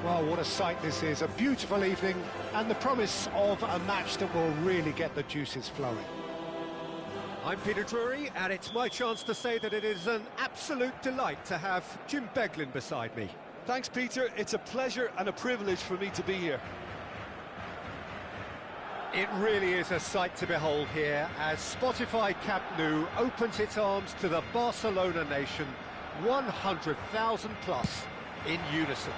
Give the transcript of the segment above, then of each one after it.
Well, what a sight this is. A beautiful evening and the promise of a match that will really get the juices flowing. I'm Peter Drury, and it's my chance to say that it is an absolute delight to have Jim Beglin beside me. Thanks, Peter. It's a pleasure and a privilege for me to be here. It really is a sight to behold here as Spotify Camp Nou opens its arms to the Barcelona nation, 100,000 plus in unison.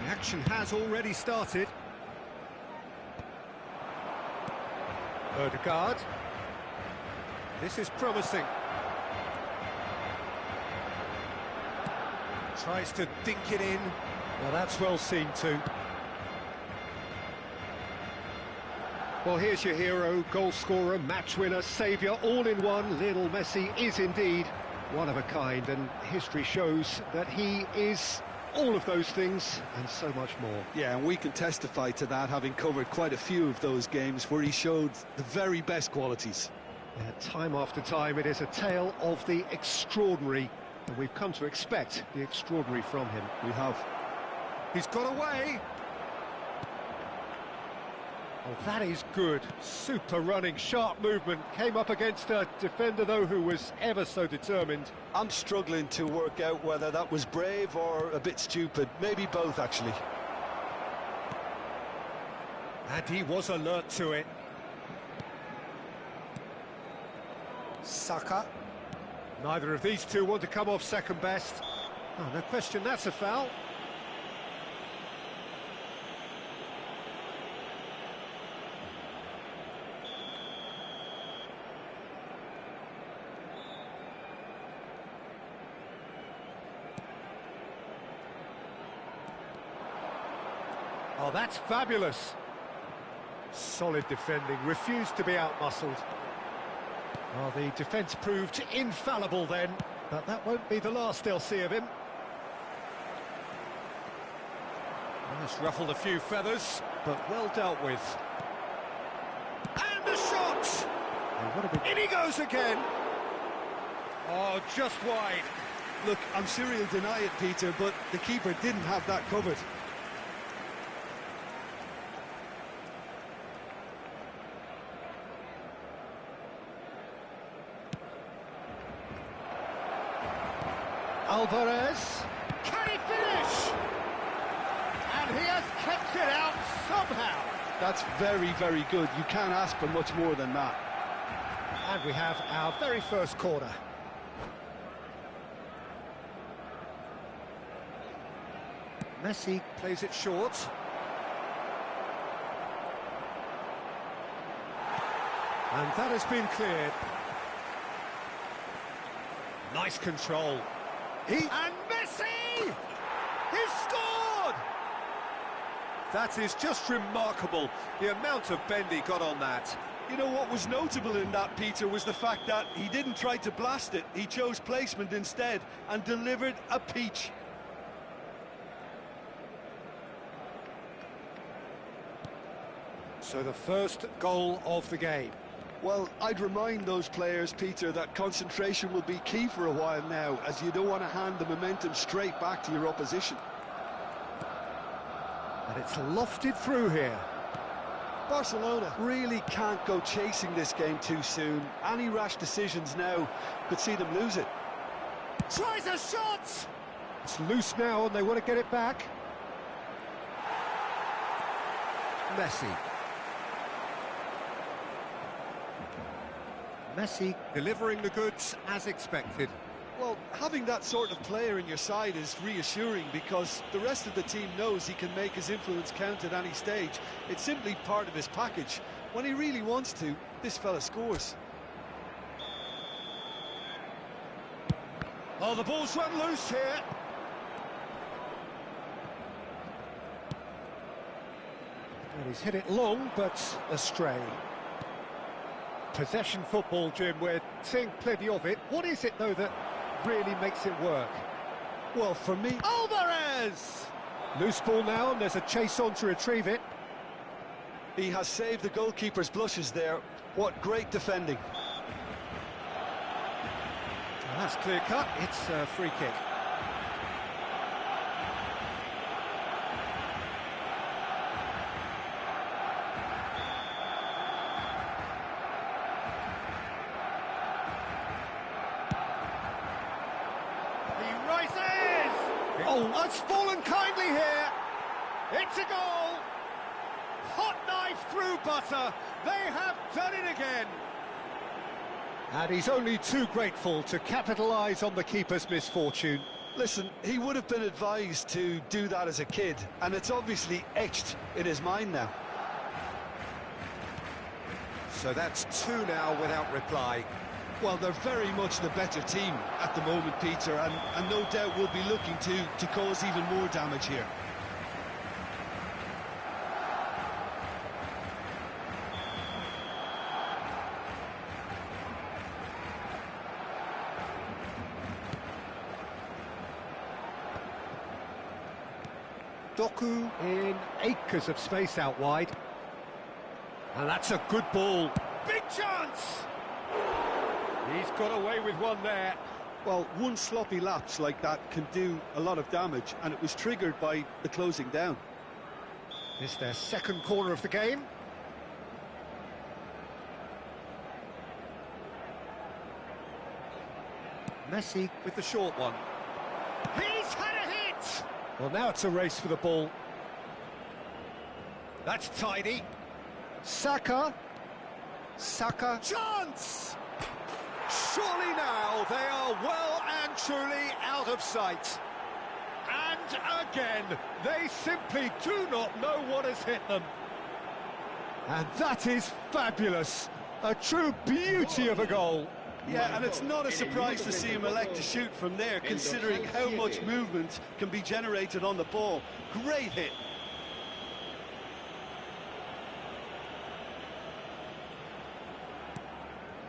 The action has already started. Odegaard. This is promising. Tries to dink it in. Well, that's well seen too. Well, here's your hero, goal scorer, match winner, saviour, all in one. Lionel Messi is indeed one of a kind, and history shows that he is all of those things and so much more. Yeah, and we can testify to that, having covered quite a few of those games where he showed the very best qualities. Yeah, time after time, it is a tale of the extraordinary, and we've come to expect the extraordinary from him. We have. He's got away. Oh, that is good. Super running, sharp movement. Came up against a defender, though, who was ever so determined. I'm struggling to work out whether that was brave or a bit stupid. Maybe both, actually. And he was alert to it. Saka. Neither of these two want to come off second best. Oh, no question, that's a foul. Oh, that's fabulous. Solid defending, refused to be out-muscled. Well, the defence proved infallible then, but that won't be the last they'll see of him. Just ruffled a few feathers, but well dealt with. And the shot! In he goes again! Oh, just wide. Look, I'm sure he'll deny it, Peter, but the keeper didn't have that covered. Alvarez, can he finish? And he has kept it out somehow. That's very, very good. You can't ask for much more than that. And we have our very first corner. Messi plays it short. And that has been cleared. Nice control. And Messi! He's scored! That is just remarkable, the amount of bend he got on that. You know what was notable in that, Peter, was the fact that he didn't try to blast it. He chose placement instead and delivered a peach. So the first goal of the game. Well, I'd remind those players, Peter, that concentration will be key for a while now, as you don't want to hand the momentum straight back to your opposition. And it's lofted through here. Barcelona really can't go chasing this game too soon. Any rash decisions now could see them lose it. Tries a shot! It's loose now and they want to get it back. Messi. Messi delivering the goods as expected. Well, having that sort of player in your side is reassuring because the rest of the team knows he can make his influence count at any stage. It's simply part of his package. When he really wants to, this fella scores. Oh, the ball's run loose here. And he's hit it long, but astray. Possession football, Jim, we're seeing plenty of it. What is it, though, that really makes it work? Well, for me... Alvarez! Loose ball now, and there's a chase on to retrieve it. He has saved the goalkeeper's blushes there. What great defending. Well, that's clear cut. It's a free kick. Oh, it's fallen kindly here. It's a goal. Hot knife through butter. They have done it again. And he's only too grateful to capitalise on the keeper's misfortune. Listen, he would have been advised to do that as a kid, and it's obviously etched in his mind now. So that's two now without reply. Well, they're very much the better team at the moment, Peter, and no doubt will be looking to cause even more damage here. Doku in acres of space out wide. And that's a good ball. Big chance! He's got away with one there. Well, one sloppy lapse like that can do a lot of damage, and it was triggered by the closing down. It's their second corner of the game. Messi with the short one. He's had a hit! Well, now it's a race for the ball. That's tidy. Saka. Chance! Surely now they are well and truly out of sight. And again, they simply do not know what has hit them. And that is fabulous. A true beauty of a goal. Yeah, and it's not a surprise to see him elect to shoot from there, considering how much movement can be generated on the ball. Great hit.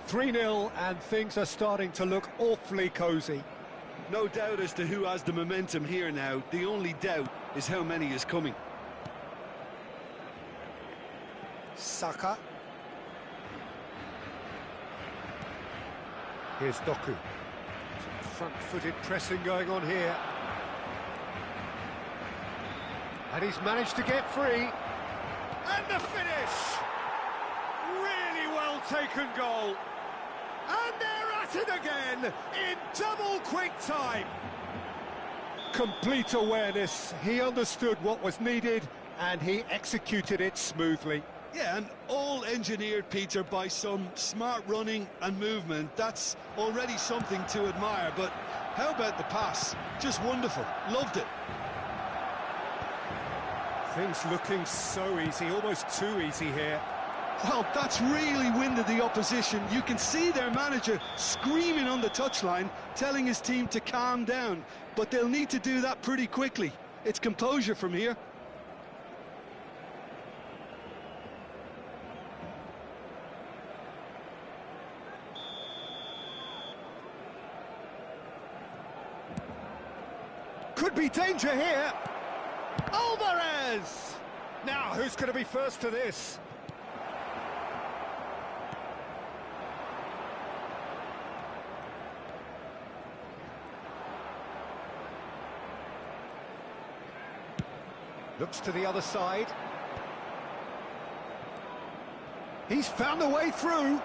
"3-0, and things are starting to look awfully cosy. No doubt as to who has the momentum here now. The only doubt is how many is coming. Saka. Here's Doku. Some front-footed pressing going on here. And he's managed to get free. And the finish! Really well taken goal. And they're at it again in double quick time. Complete awareness. He understood what was needed and he executed it smoothly. Yeah, and all engineered, Peter, by some smart running and movement. That's already something to admire, but how about the pass? Just wonderful. Loved it. Things looking so easy, almost too easy here. Well, that's really winded the opposition. You can see their manager screaming on the touchline, telling his team to calm down, but they'll need to do that pretty quickly. It's composure from here. Could be danger here. Alvarez! Now, who's going to be first to this? Looks to the other side. He's found a way through.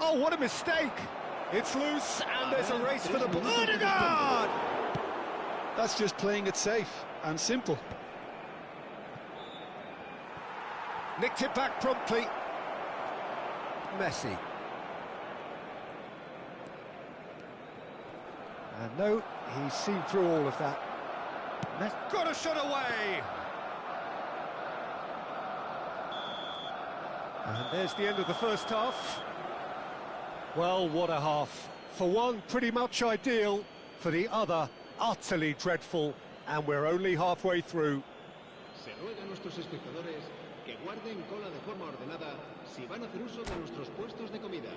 Oh, what a mistake! It's loose, and there's a race for the ball. Odegaard! That's just playing it safe and simple. Nicked it back promptly. Messi. And no, he's seen through all of that. Got a shot away! And there's the end of the first half. Well, what a half. For one, pretty much ideal. For the other, utterly dreadful. And we're only halfway through. Se ruega a nuestros espectadores que guarden cola de forma ordenada si van a hacer uso de nuestros puestos de comida.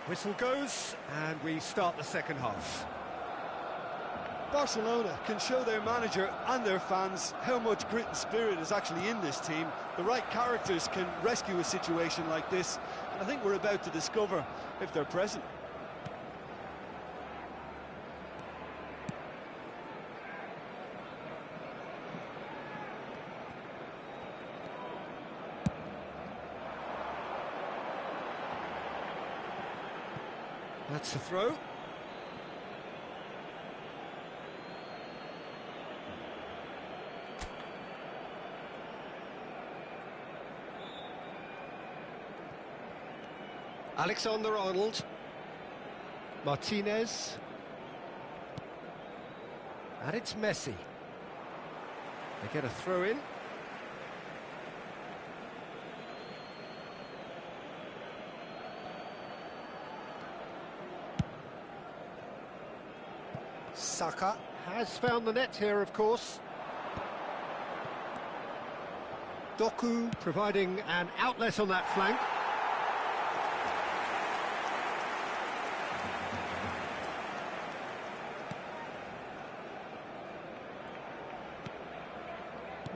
Whistle goes, and we start the second half. Barcelona can show their manager and their fans how much grit and spirit is actually in this team. The right characters can rescue a situation like this, and I think we're about to discover if they're present. That's the throw. Alexander-Arnold. Martinez. And it's Messi. They get a throw in. Saka has found the net here, of course. Doku providing an outlet on that flank.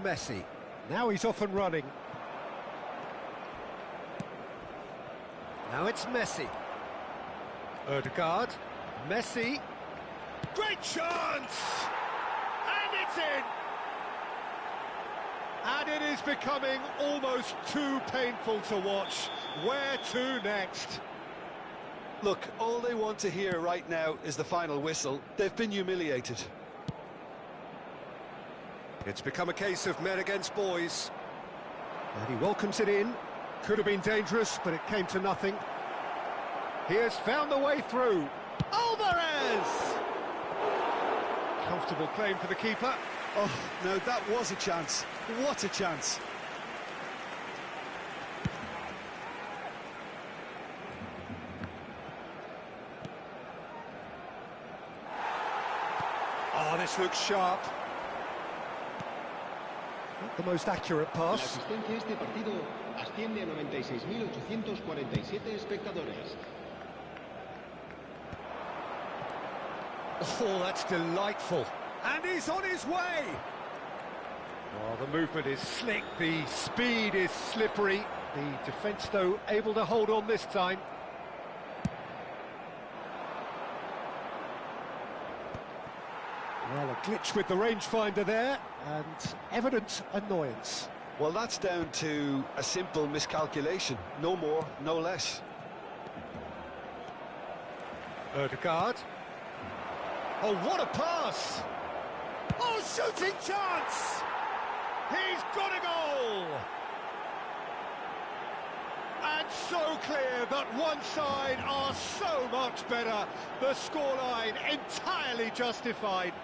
Messi. Now he's off and running. Now it's Messi. Ødegaard. Messi. Great chance! And it's in! And it is becoming almost too painful to watch. Where to next? Look, all they want to hear right now is the final whistle. They've been humiliated. It's become a case of men against boys. And he welcomes it in. Could have been dangerous, but it came to nothing. He has found the way through. Alvarez! Comfortable claim for the keeper. Oh, no, that was a chance. What a chance. Oh, this looks sharp. Not the most accurate La pass. asistencia a este partido asciende a 96.847 espectadores. Oh, that's delightful. And he's on his way. Oh, the movement is slick, the speed is slippery. The defence, though, able to hold on this time. Well, a glitch with the rangefinder there, and evident annoyance. Well, that's down to a simple miscalculation. No more, no less. Ødegaard. Oh, what a pass! Oh, shooting chance! He's got a goal! And so clear that one side are so much better. The scoreline entirely justified.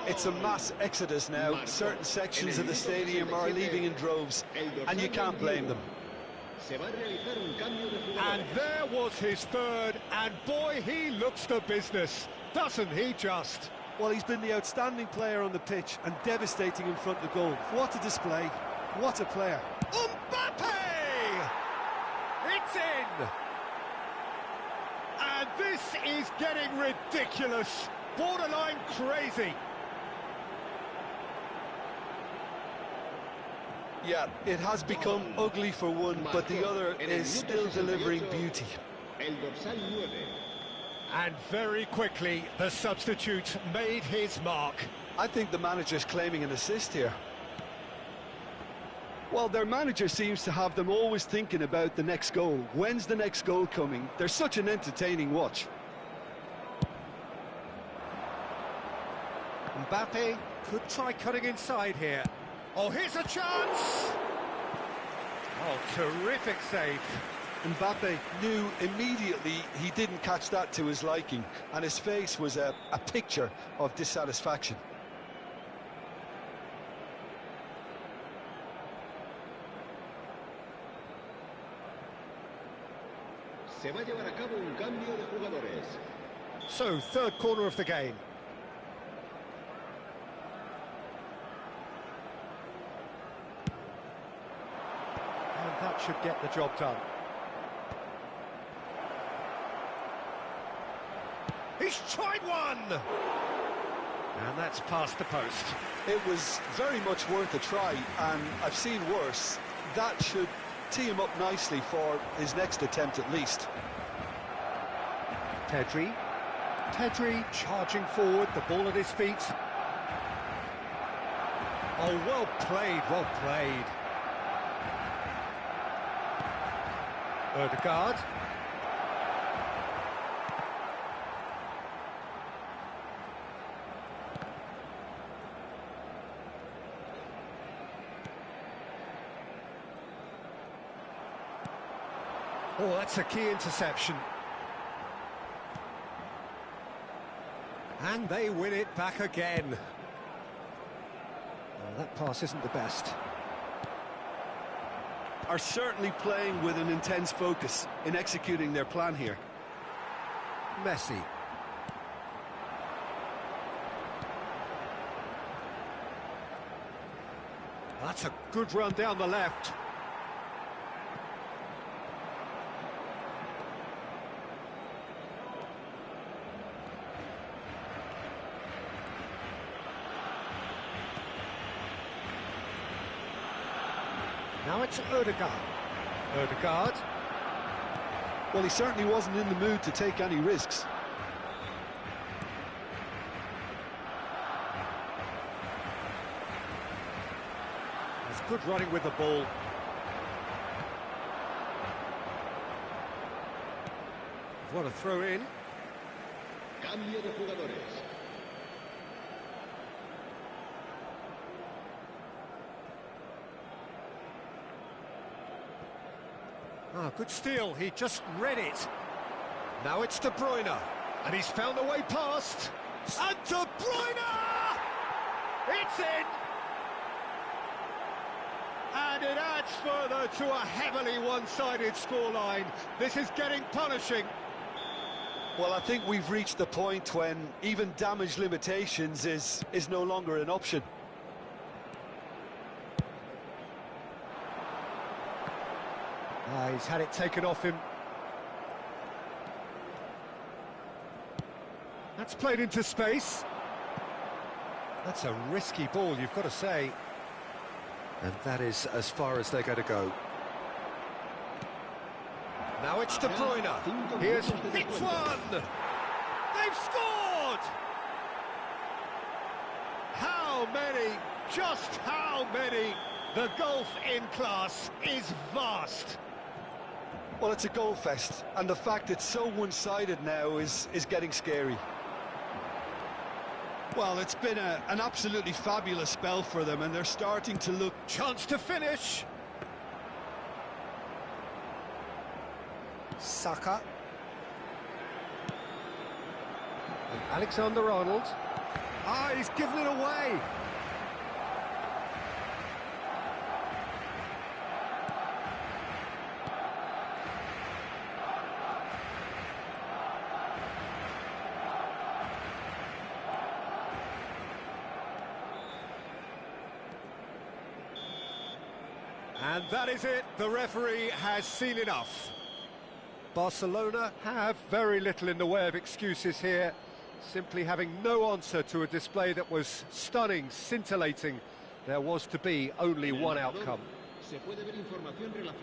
It's a mass exodus now. Certain sections of the stadium are leaving in droves, and you can't blame them. And there was his third, and boy, he looks the business, doesn't he just? Well, he's been the outstanding player on the pitch and devastating in front of goal. What a display. What a player. Mbappe! It's in! And this is getting ridiculous, borderline crazy. Yeah, it has become ugly for one, but the other is still delivering beauty. El dorsal 9. And very quickly, the substitute made his mark. I think the manager's claiming an assist here. Well, their manager seems to have them always thinking about the next goal. When's the next goal coming? They're such an entertaining watch. Mbappe could try cutting inside here. Oh, here's a chance! Oh, terrific save. Mbappe knew immediately he didn't catch that to his liking, and his face was a picture of dissatisfaction. Se va a llevar a cabo un cambio de jugadores. So, third corner of the game. And that should get the job done. He's tried one! And that's past the post. It was very much worth a try, and I've seen worse. That should tee him up nicely for his next attempt at least. Pedri charging forward, the ball at his feet. Oh, well played, well played. Odegaard. Oh, that's a key interception. And they win it back again. Well, that pass isn't the best. Are certainly playing with an intense focus in executing their plan here. Messi. That's a good run down the left. Now it's Odegaard. Odegaard. Well, he certainly wasn't in the mood to take any risks. That's good running with the ball. What a throw in. Cambio de jugadores. Ah, good steal, he just read it. Now it's De Bruyne, and he's found a way past. And De Bruyne! It's in! And it adds further to a heavily one-sided scoreline. This is getting punishing. Well, I think we've reached the point when even damage limitations is no longer an option. He's had it taken off him. That's played into space. That's a risky ball, you've got to say. And that is as far as they're going to go. Now it's De Bruyne. Here's hits one. They've scored! How many? Just how many? The gulf in class is vast. Well, it's a goal fest, and the fact it's so one-sided now is getting scary. Well, it's been an absolutely fabulous spell for them, and they're starting to look... Chance to finish. Saka. And Alexander-Arnold. Ah, he's given it away. And that is it, the referee has seen enough. Barcelona have very little in the way of excuses here, simply having no answer to a display that was stunning, scintillating. There was to be only one outcome.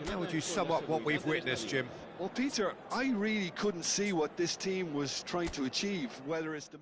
How would you sum up what we've witnessed, Jim? Well, Peter, I really couldn't see what this team was trying to achieve, whether it's the...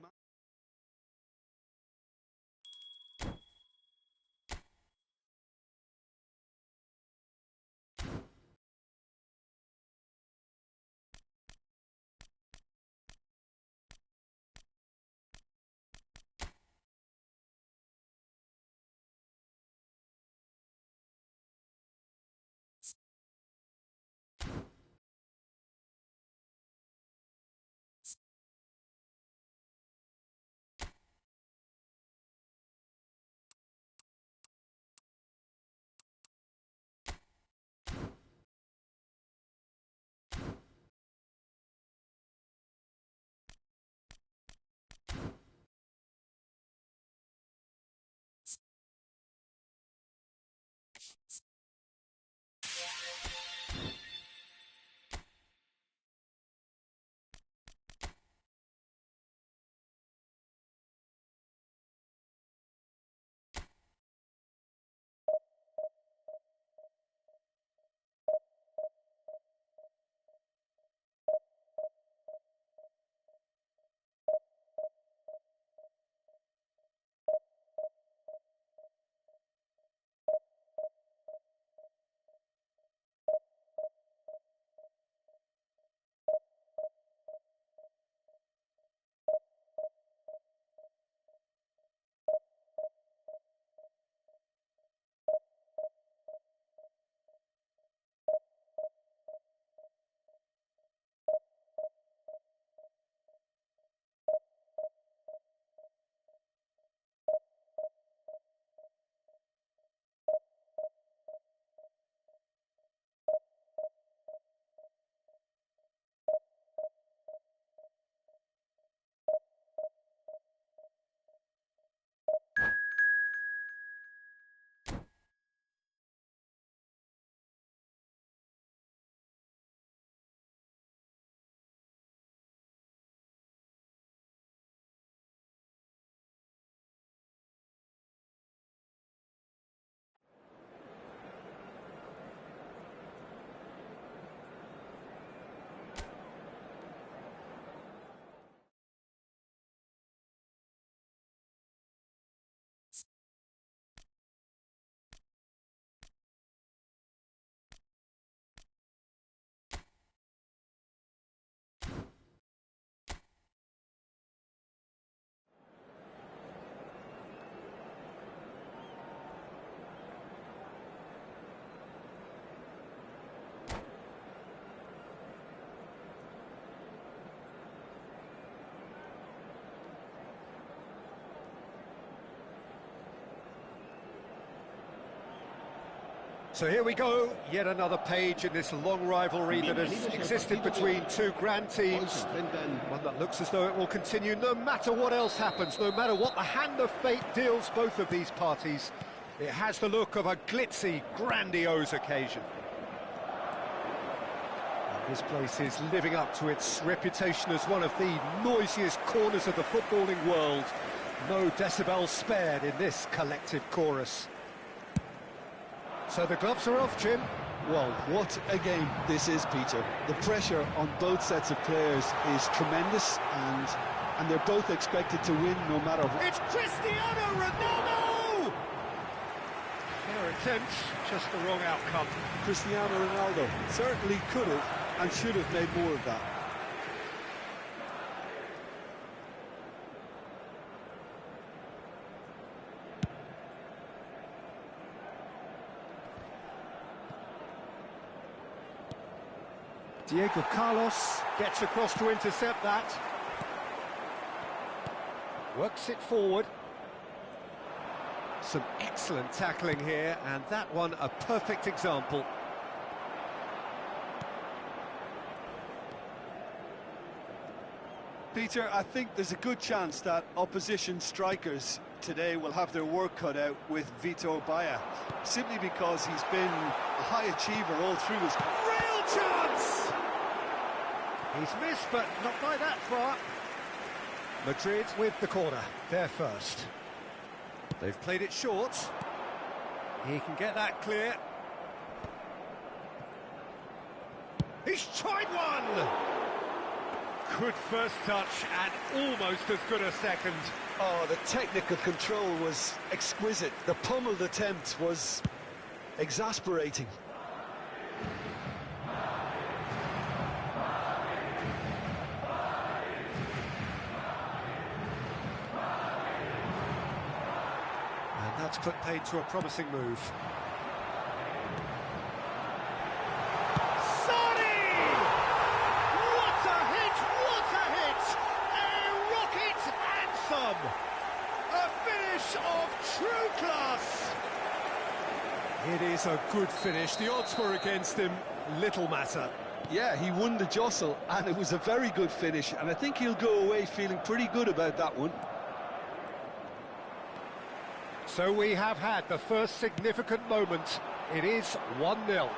So here we go, yet another page in this long rivalry that has existed between two grand teams. One that looks as though it will continue no matter what else happens, no matter what the hand of fate deals both of these parties. It has the look of a glitzy, grandiose occasion. And this place is living up to its reputation as one of the noisiest corners of the footballing world. No decibels spared in this collective chorus. So the gloves are off, Jim. Well, what a game this is, Peter. The pressure on both sets of players is tremendous, and they're both expected to win no matter what. It's Cristiano Ronaldo! Fair attempt, just the wrong outcome. Cristiano Ronaldo certainly could have and should have made more of that. Diego Carlos gets across to intercept that. Works it forward. Some excellent tackling here, and that one a perfect example. Peter, I think there's a good chance that opposition strikers today will have their work cut out with Vitor Baia, simply because he's been a high achiever all through his... Real chance! He's missed, but not by that far. Madrid with the corner, they're first. They've played it short. He can get that clear. He's tried one! Good first touch and almost as good a second. Oh, the technical control was exquisite. The pummeled attempt was exasperating. And that's put paid to a promising move. A finish of true class. It is a good finish. The odds were against him. Little matter. Yeah, he won the jostle, and it was a very good finish, and I think he'll go away feeling pretty good about that one. So we have had the first significant moment. It is 1-0.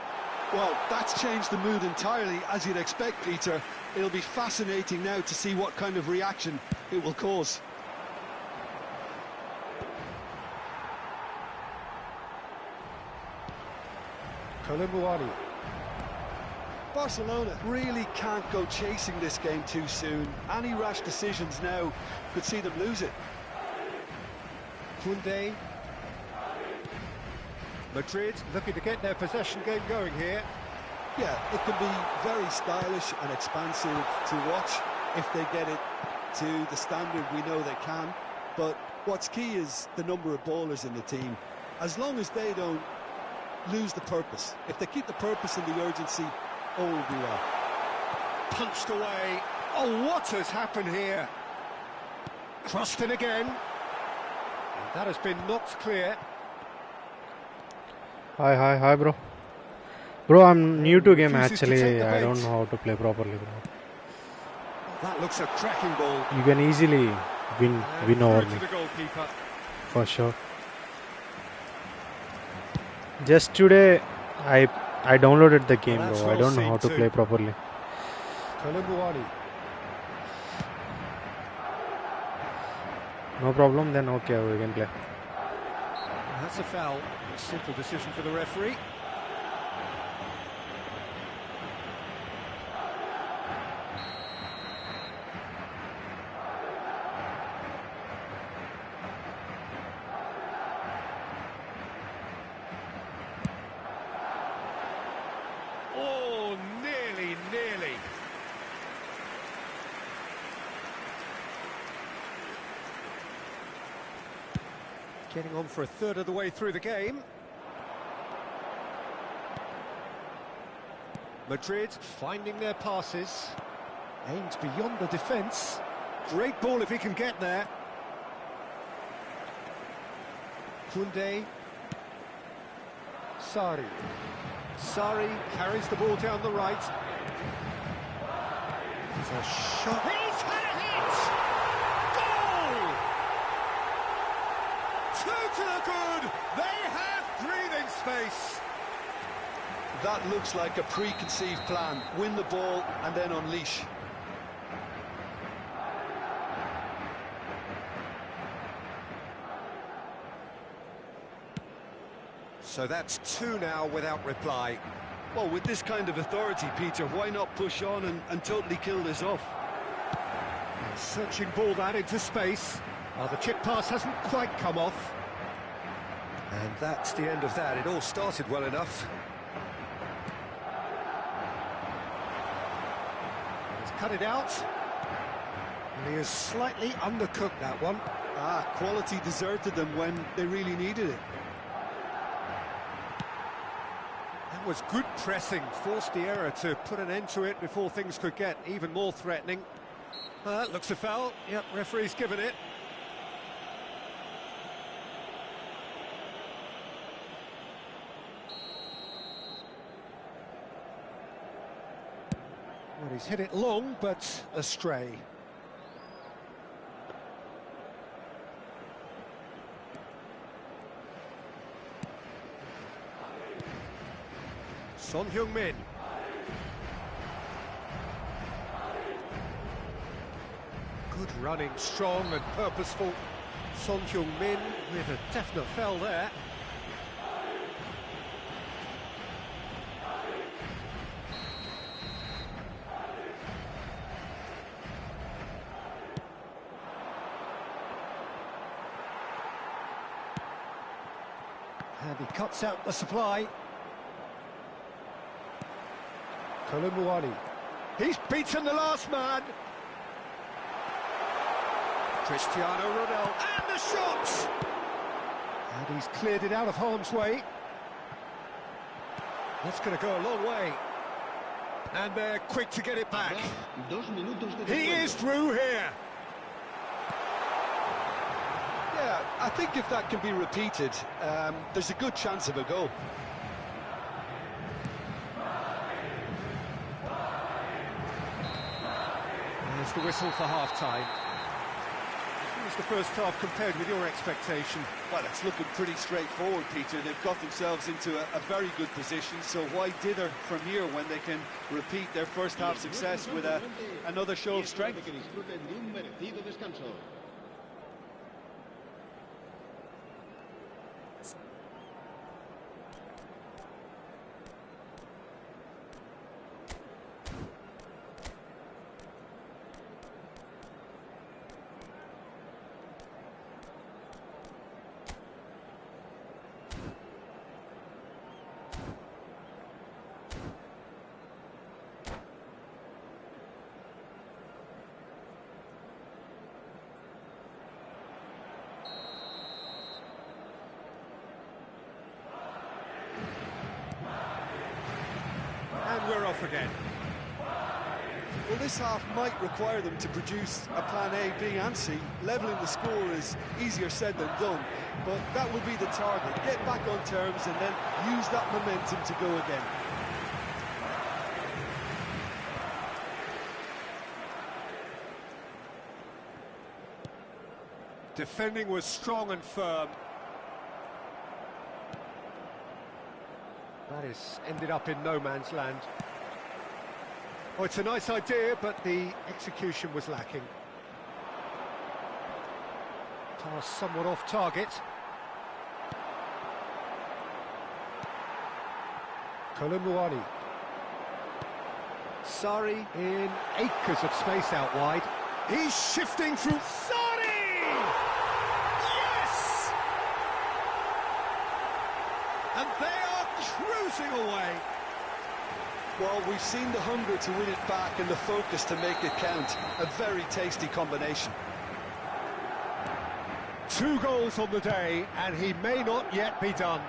Well, that's changed the mood entirely, as you'd expect, Peter. It'll be fascinating now to see what kind of reaction it will cause. Konami. Barcelona really can't go chasing this game too soon. Any rash decisions now could see them lose it. Koundé. Madrid looking to get their possession game going here. Yeah, it can be very stylish and expansive to watch if they get it to the standard we know they can. But what's key is the number of ballers in the team. As long as they don't lose the purpose, if they keep the purpose and the urgency, all will be well. Punched away. Oh, what has happened here? Crossed in again. And that has been knocked clear. Hi, bro. Bro, I'm new to game actually. I don't know how to play properly, bro. That looks a cracking ball. You can easily win over me. The goalkeeper. For sure. Just today, I downloaded the game, bro. I don't know how to play properly. No problem, then okay, we can play. That's a foul. A simple decision for the referee. Oh, nearly. Getting on for a third of the way through the game. Madrid finding their passes. Aims beyond the defence. Great ball if he can get there. Koundé. Sarri. Sarri carries the ball down the right. There's a shot. He's had it! Goal! Two to the good. They have breathing space. That looks like a preconceived plan. Win the ball and then unleash. So that's two now without reply. Well, with this kind of authority, Peter, why not push on and totally kill this off? Searching ball that into space. The chip pass hasn't quite come off. And that's the end of that. It all started well enough. He's cut it out. And he has slightly undercooked that one. Quality deserted them when they really needed it. That was good pressing, forced the error to put an end to it before things could get even more threatening. Looks a foul. Yep, referee's given it. Well, he's hit it long, but astray. Son Heung-min. Good running, strong and purposeful. Son Heung-min with a definite foul there. And he cuts out the supply. Kolumuani. He's beaten the last man. Cristiano Ronaldo. And the shot! And he's cleared it out of harm's way. That's going to go a long way. And they're quick to get it back. He is through here. Yeah, I think if that can be repeated, there's a good chance of a goal. There's the whistle for half-time. How was the first half compared with your expectation? Well, it's looking pretty straightforward, Peter. They've got themselves into a very good position, so why dither from here when they can repeat their first half success with another show of strength? And we're off again. Well, this half might require them to produce a plan A, B and C. Levelling the score is easier said than done, but that will be the target. Get back on terms and then use that momentum to go again. Defending was strong and firm. That is ended up in no man's land. Oh, it's a nice idea, but the execution was lacking. Pass somewhat off target. Kolumuani. Sarri in acres of space out wide. He's shifting through. Sarri! Yes! And they are cruising away. Well, we've seen the hunger to win it back and the focus to make it count. A very tasty combination. 2 goals on the day, and he may not yet be done.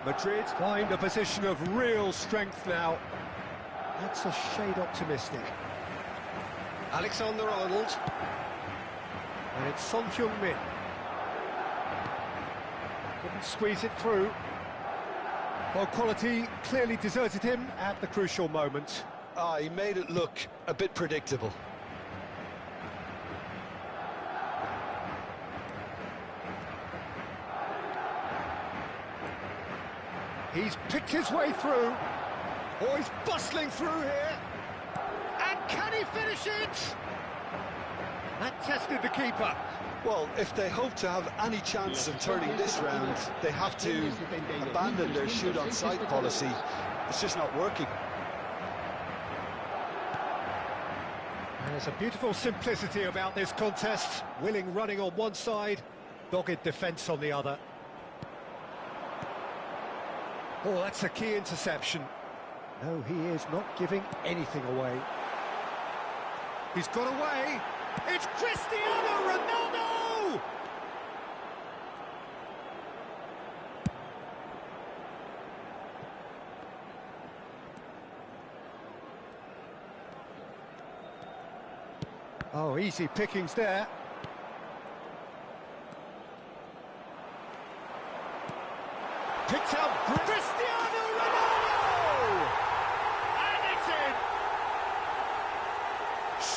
Madrid find a position of real strength now. That's a shade optimistic. Alexander-Arnold. And it's Son Heung-min. Good Squeeze it through. Well, quality clearly deserted him at the crucial moment. He made it look a bit predictable. He's picked his way through. Oh, he's bustling through here. And can he finish it? That tested the keeper. Well, if they hope to have any chance of turning this round, they have to abandon their shoot-on-sight policy. It's just not working. There's a beautiful simplicity about this contest. Willing running on one side, dogged defence on the other. Oh, that's a key interception. No, he is not giving anything away. He's got away. It's Cristiano Ronaldo! Oh, easy pickings there. Picked up Cristiano Ronaldo! And it's in!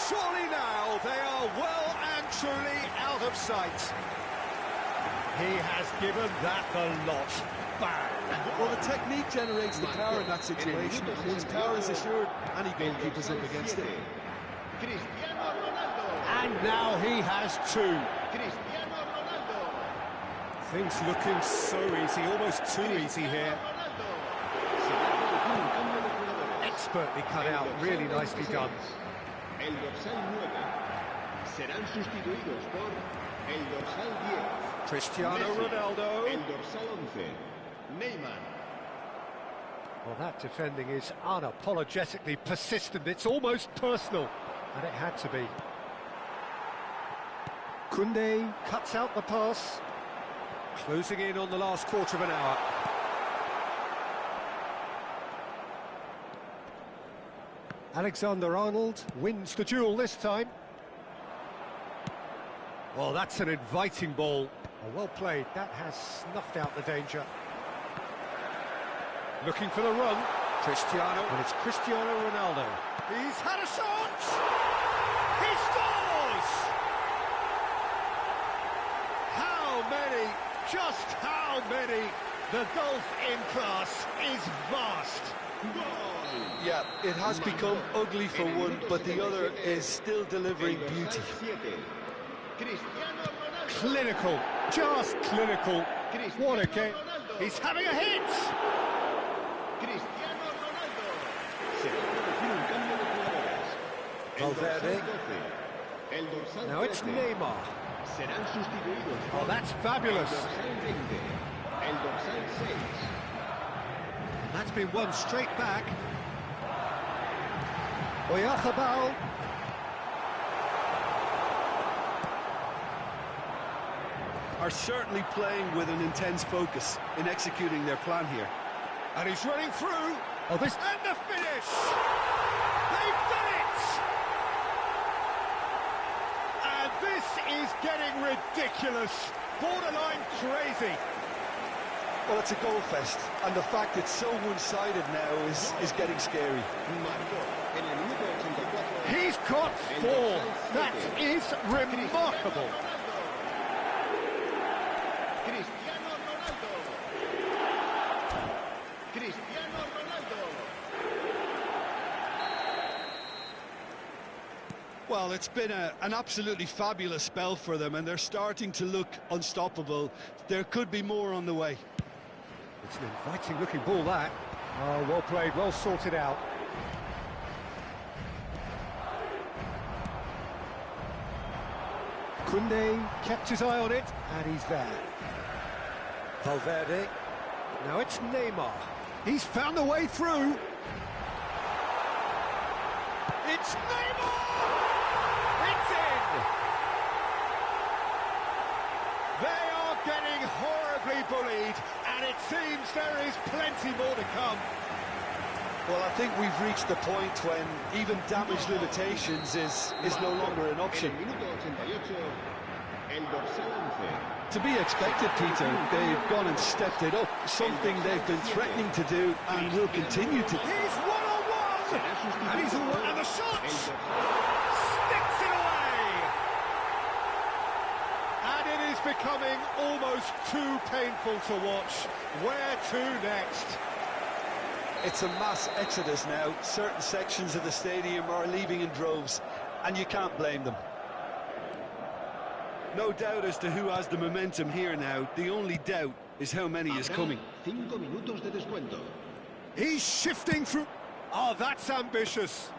Surely now they are well and truly out of sight. He has given that the lot. Bang! Well, the technique generates the power in that situation. Once power is assured, any goalkeeper's up against it. And now he has two. Things looking so easy, almost too easy here. Expertly cut out, really nicely done. El dorsal 9 serán sustituidos por el dorsal 10. Cristiano Messi. Ronaldo. El dorsal 11. Neymar. Well, that defending is unapologetically persistent. It's almost personal, and it had to be. Koundé cuts out the pass. Closing in on the last quarter of an hour. Alexander-Arnold wins the duel this time. Well, that's an inviting ball. Oh, well played. That has snuffed out the danger. Looking for the run. Cristiano. And it's Cristiano Ronaldo. He's had a shot! He scores! How many? Just how many? The gulf in class is vast. Yeah, it has become ugly for one, but the other is still delivering beauty. Clinical, just clinical. What a game. He's having a hit! Valverde. Now it's Neymar. Oh, that's fabulous. That's been won straight back. Oyarzábal. Are certainly playing with an intense focus in executing their plan here. And he's running through. Oh, this and the finish! They've done it! And this is getting ridiculous. Borderline crazy. Well, it's a goal fest, and the fact it's so one-sided now is getting scary. He's got four. That is remarkable. Well, it's been an absolutely fabulous spell for them, and they're starting to look unstoppable. There could be more on the way. It's an inviting-looking ball, that. Oh, well played, well sorted out. Koundé kept his eye on it, and he's there. Valverde. Now it's Neymar. He's found the way through. It's Neymar! It's in! They are getting horribly bullied, and it seems there is plenty more to come. Well, I think we've reached the point when even damage limitations is no longer an option. El dorsal 11. To be expected, Peter. They've gone and stepped it up, something they've been threatening to do and will continue to. He's one-on-one! And he's all, and the shot! Sticks it away! And it is becoming almost too painful to watch. Where to next? It's a mass exodus now. Certain sections of the stadium are leaving in droves, and you can't blame them. No doubt as to who has the momentum here now. The only doubt is how many is coming. 5 minutos de descuento. He's shifting through. Oh, that's ambitious.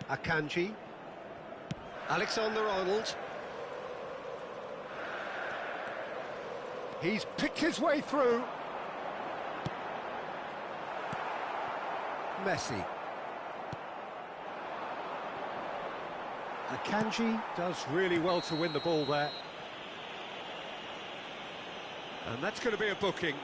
Akanji. Alexander-Arnold. He's picked his way through. Messi. Akanji does really well to win the ball there. And that's going to be a booking.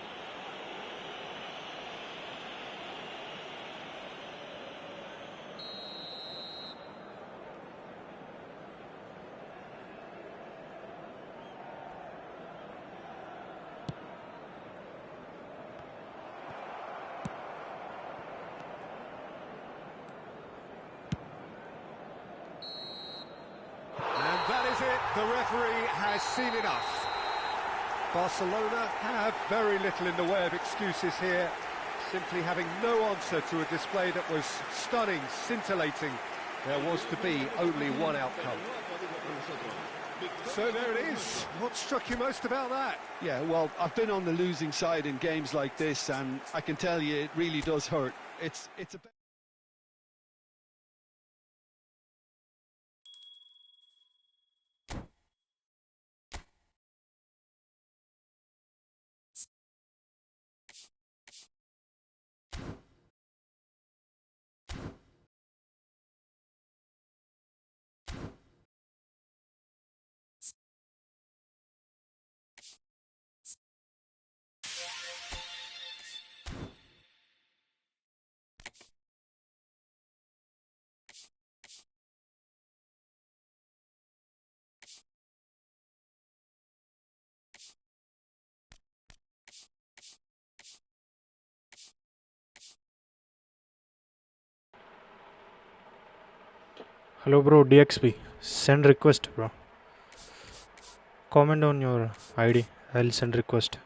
That is it, the referee has seen enough. Barcelona have very little in the way of excuses here, simply having no answer to a display that was stunning, scintillating. There was to be only one outcome. So there it is. What struck you most about that? Yeah, well, I've been on the losing side in games like this, and I can tell you it really does hurt. It's a... Hello bro, DXP. Send request bro. Comment on your ID. I'll send request.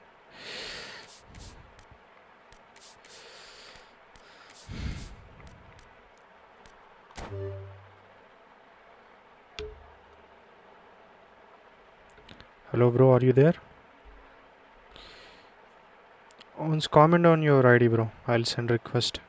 Hello bro, are you there? Once comment on your ID bro. I'll send request.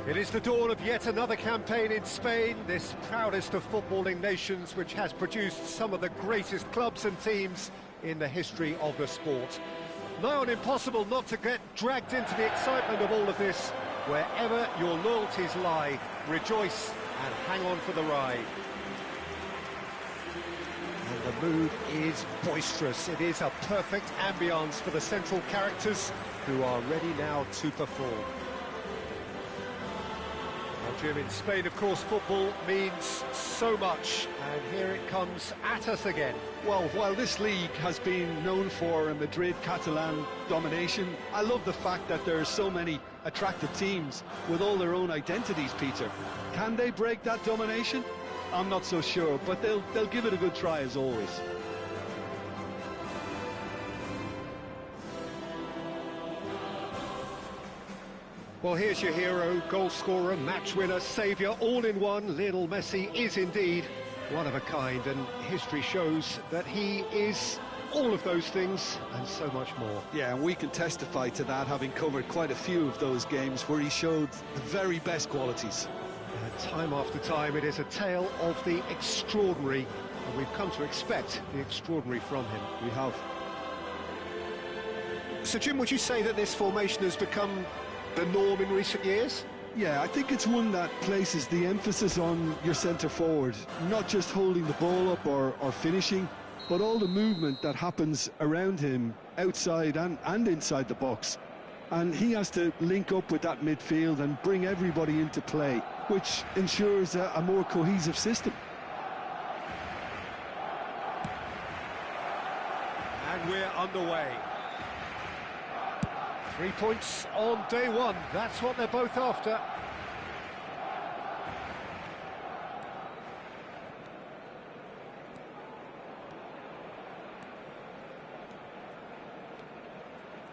It is the dawn of yet another campaign in Spain, this proudest of footballing nations, which has produced some of the greatest clubs and teams in the history of the sport. Nigh on impossible not to get dragged into the excitement of all of this. Wherever your loyalties lie, rejoice and hang on for the ride. And the mood is boisterous. It is a perfect ambience for the central characters who are ready now to perform. Jim, in Spain, of course, football means so much, and here it comes at us again. Well, while this league has been known for a Madrid-Catalan domination, I love the fact that there are so many attractive teams with all their own identities, Peter. Can they break that domination? I'm not so sure, but they'll give it a good try as always. Well, here's your hero, goal scorer, match winner, saviour, all in one. Lionel Messi is indeed one of a kind, and history shows that he is all of those things and so much more. Yeah, and we can testify to that, having covered quite a few of those games where he showed the very best qualities. Time after time, it is a tale of the extraordinary, and we've come to expect the extraordinary from him. We have. So, Jim, would you say that this formation has become the norm in recent years? Yeah, I think it's one that places the emphasis on your centre forward, not just holding the ball up or finishing, but all the movement that happens around him, outside and inside the box. And he has to link up with that midfield and bring everybody into play, which ensures a more cohesive system. And we're underway. 3 points on day one. That's what they're both after.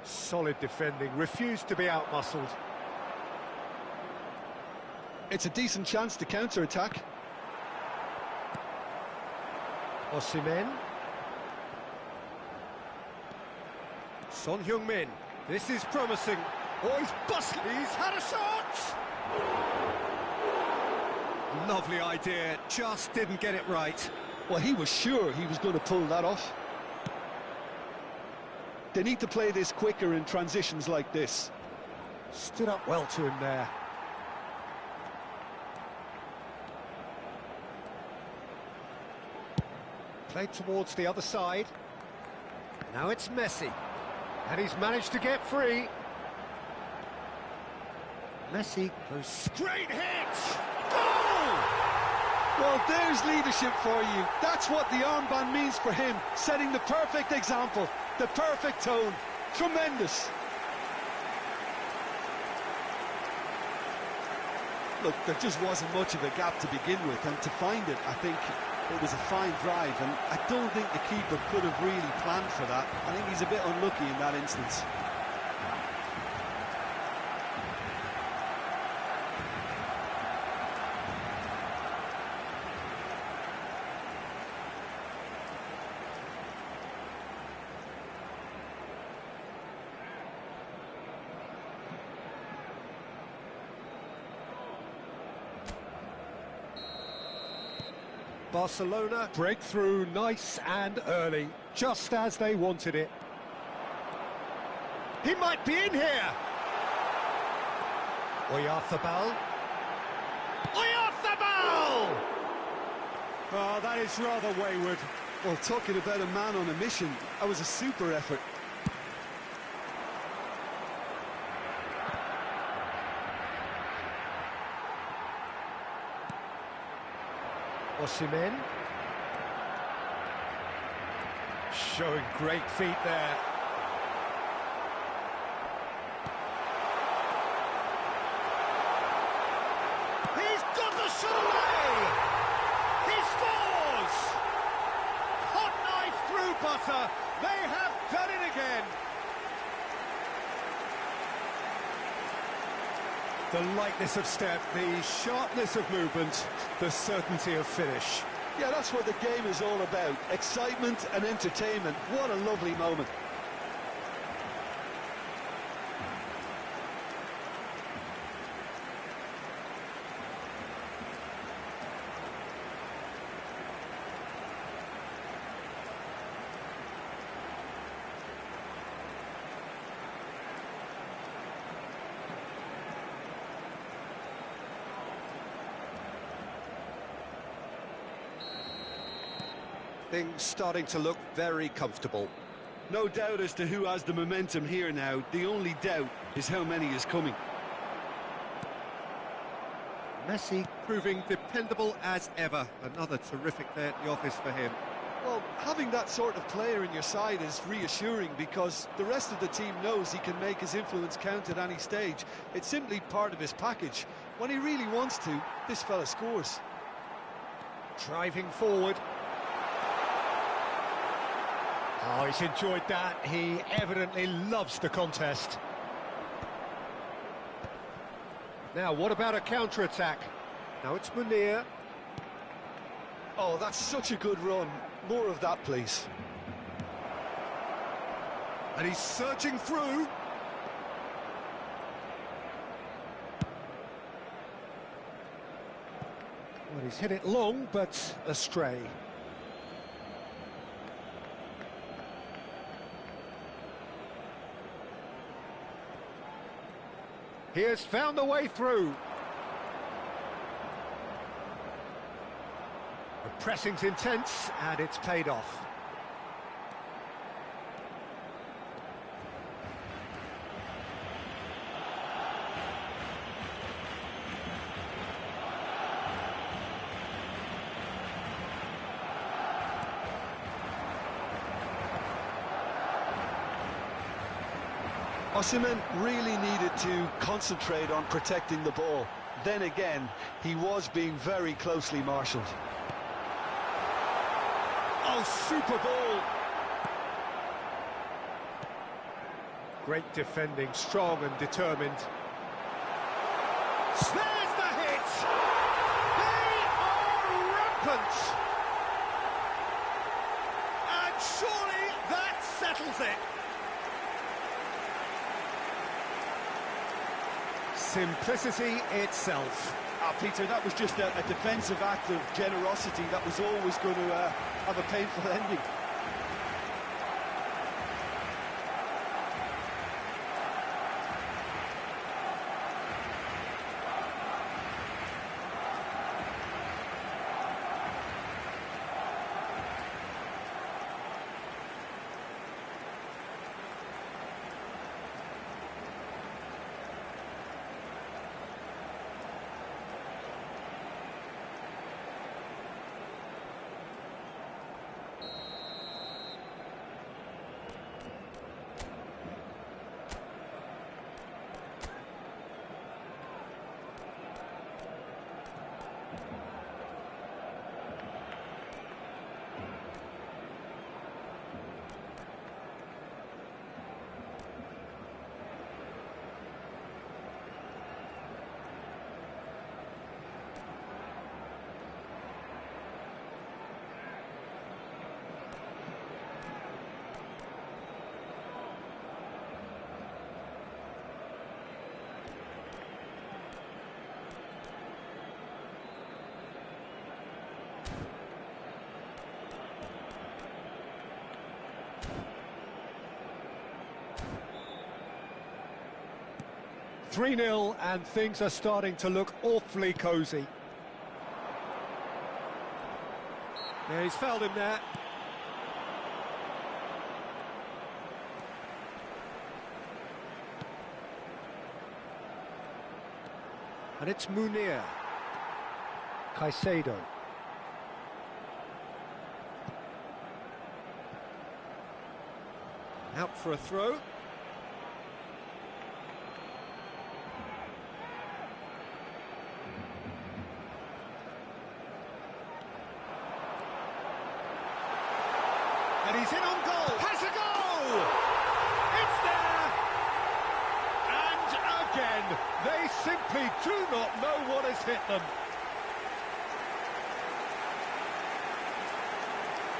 Solid defending, refused to be out-muscled. It's a decent chance to counter-attack. Osimhen. Son Heung-min. This is promising. Oh, he's busted. He's had a shot! Lovely idea, just didn't get it right. Well, he was sure he was going to pull that off. They need to play this quicker in transitions like this. Stood up well to him there. Played towards the other side. Now it's Messi. And he's managed to get free. Messi goes... Great hit! Goal! Well, there's leadership for you. That's what the armband means for him, setting the perfect example, the perfect tone. Tremendous. Look, there just wasn't much of a gap to begin with, and to find it, I think it was a fine drive, and I don't think the keeper could have really planned for that. I think he's a bit unlucky in that instance. Barcelona breakthrough nice and early, just as they wanted it. He might be in here. Oyarzabal. Oyarzabal! Oh, that is rather wayward. Well, talking about a man on a mission, that was a super effort. Osimhen. Showing great feet there. He's got the shot away! He scores! Hot knife through butter. They have done it again. The lightness of step, the sharpness of movement, the certainty of finish. Yeah, that's what the game is all about. Excitement and entertainment. What a lovely moment. Things starting to look very comfortable. No doubt as to who has the momentum here now. The only doubt is how many is coming. Messi proving dependable as ever. Another terrific day at the office for him. Well, having that sort of player in your side is reassuring because the rest of the team knows he can make his influence count at any stage. It's simply part of his package. When he really wants to, this fella scores. Driving forward. Oh, he's enjoyed that. He evidently loves the contest. Now, what about a counter-attack? Now it's Munir. Oh, that's such a good run. More of that, please. And he's surging through. Well, he's hit it long, but astray. He has found a way through. The pressing's intense, and it's paid off. Osimhen really needed to concentrate on protecting the ball. Then again, he was being very closely marshalled. Oh, super ball! Great defending, strong and determined. There's the hit! They are rampant! And surely that settles it! Simplicity itself. Peter, that was just a defensive act of generosity that was always going to have a painful ending. "3-0 and things are starting to look awfully cosy. Yeah, he's fouled him there. And it's Munir. Caicedo. Out for a throw. And he's in on goal. Has a goal! It's there! And again, they simply do not know what has hit them.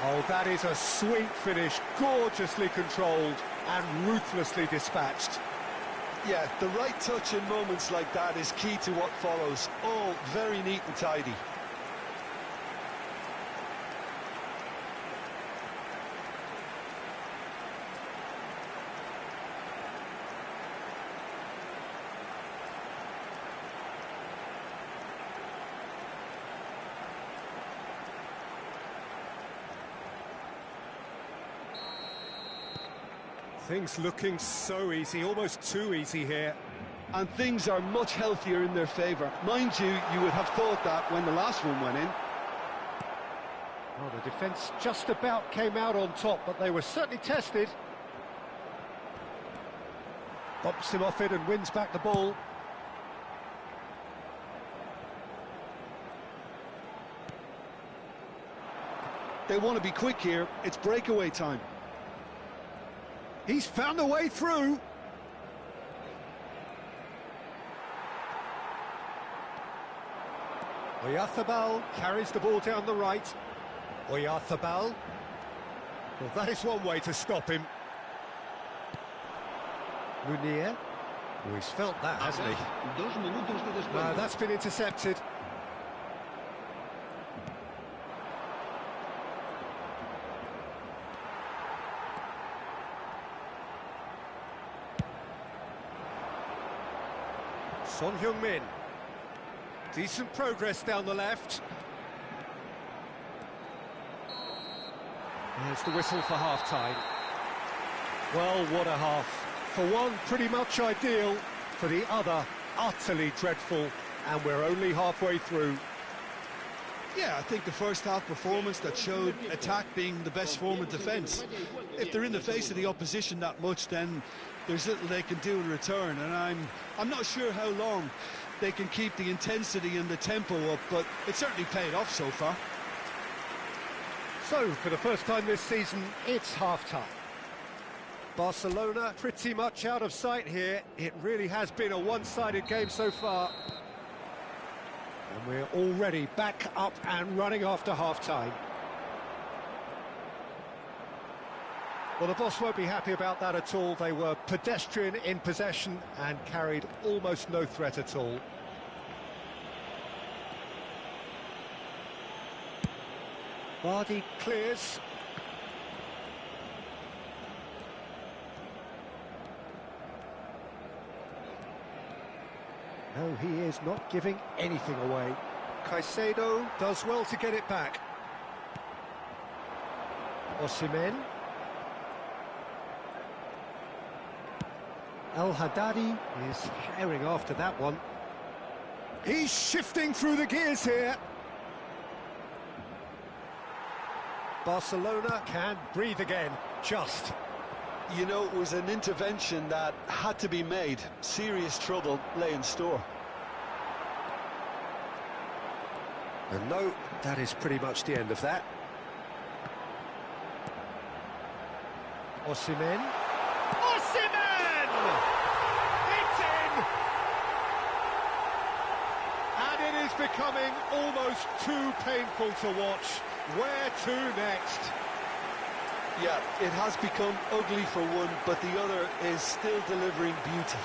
Oh, that is a sweet finish, gorgeously controlled and ruthlessly dispatched. Yeah, the right touch in moments like that is key to what follows. All very neat and tidy. Things looking so easy, almost too easy here. And things are much healthier in their favour. Mind you, you would have thought that when the last one went in. Well, the defence just about came out on top, but they were certainly tested. Bumps him off it and wins back the ball. They want to be quick here. It's breakaway time. He's found a way through. Oyarzabal carries the ball down the right. Oyarzabal. Well, that is one way to stop him. Munir. Oh, he's felt that, hasn't he? 2 minutos de descuento. No, that's been intercepted. Son Heung-min. Decent progress down the left. There's the whistle for half-time. Well, what a half. For one, pretty much ideal. For the other, utterly dreadful. And we're only halfway through. Yeah, I think the first half performance that showed attack being the best form of defence. If they're in the face of the opposition that much, then there's little they can do in return, and I'm not sure how long they can keep the intensity and the tempo up, but it certainly paid off so far. So, for the first time this season, it's half-time. Barcelona pretty much out of sight here. It really has been a one-sided game so far. And we're already back up and running after half-time. Well, the boss won't be happy about that at all. They were pedestrian in possession and carried almost no threat at all. Vardy clears. No, he is not giving anything away. Caicedo does well to get it back. Osimhen. El Haddadi is herring after that one. He's shifting through the gears here. Barcelona can breathe again, just. You know, it was an intervention that had to be made. Serious trouble lay in store. And no, that is pretty much the end of that. Osimhen. Osimhen! It's in! And it is becoming almost too painful to watch. Where to next? Yeah, it has become ugly for one, but the other is still delivering beauty.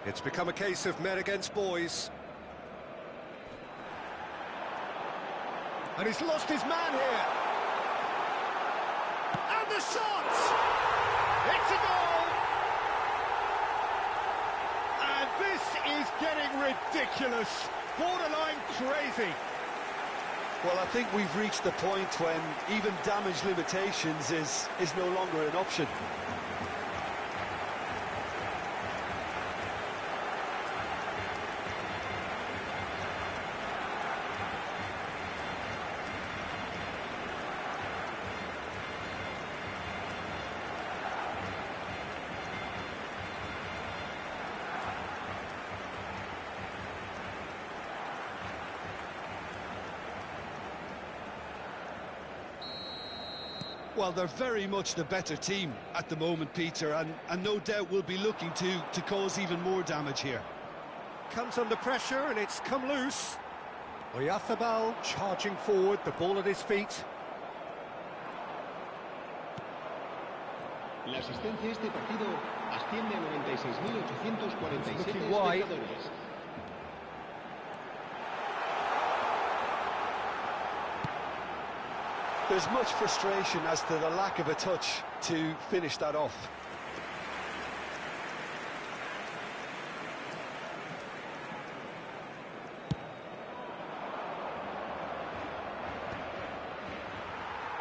It's become a case of men against boys. And he's lost his man here. And the shot! It's a goal! And this is getting ridiculous. Borderline crazy. Well, I think we've reached the point when even damage limitations is no longer an option. Well, they're very much the better team at the moment, Peter, and no doubt will be looking to cause even more damage here. Comes under pressure and it's come loose. Oyarzabal charging forward, the ball at his feet. La asistencia a este partido asciende a 96.847 Looking wide. espectadores. There's much frustration as to the lack of a touch to finish that off.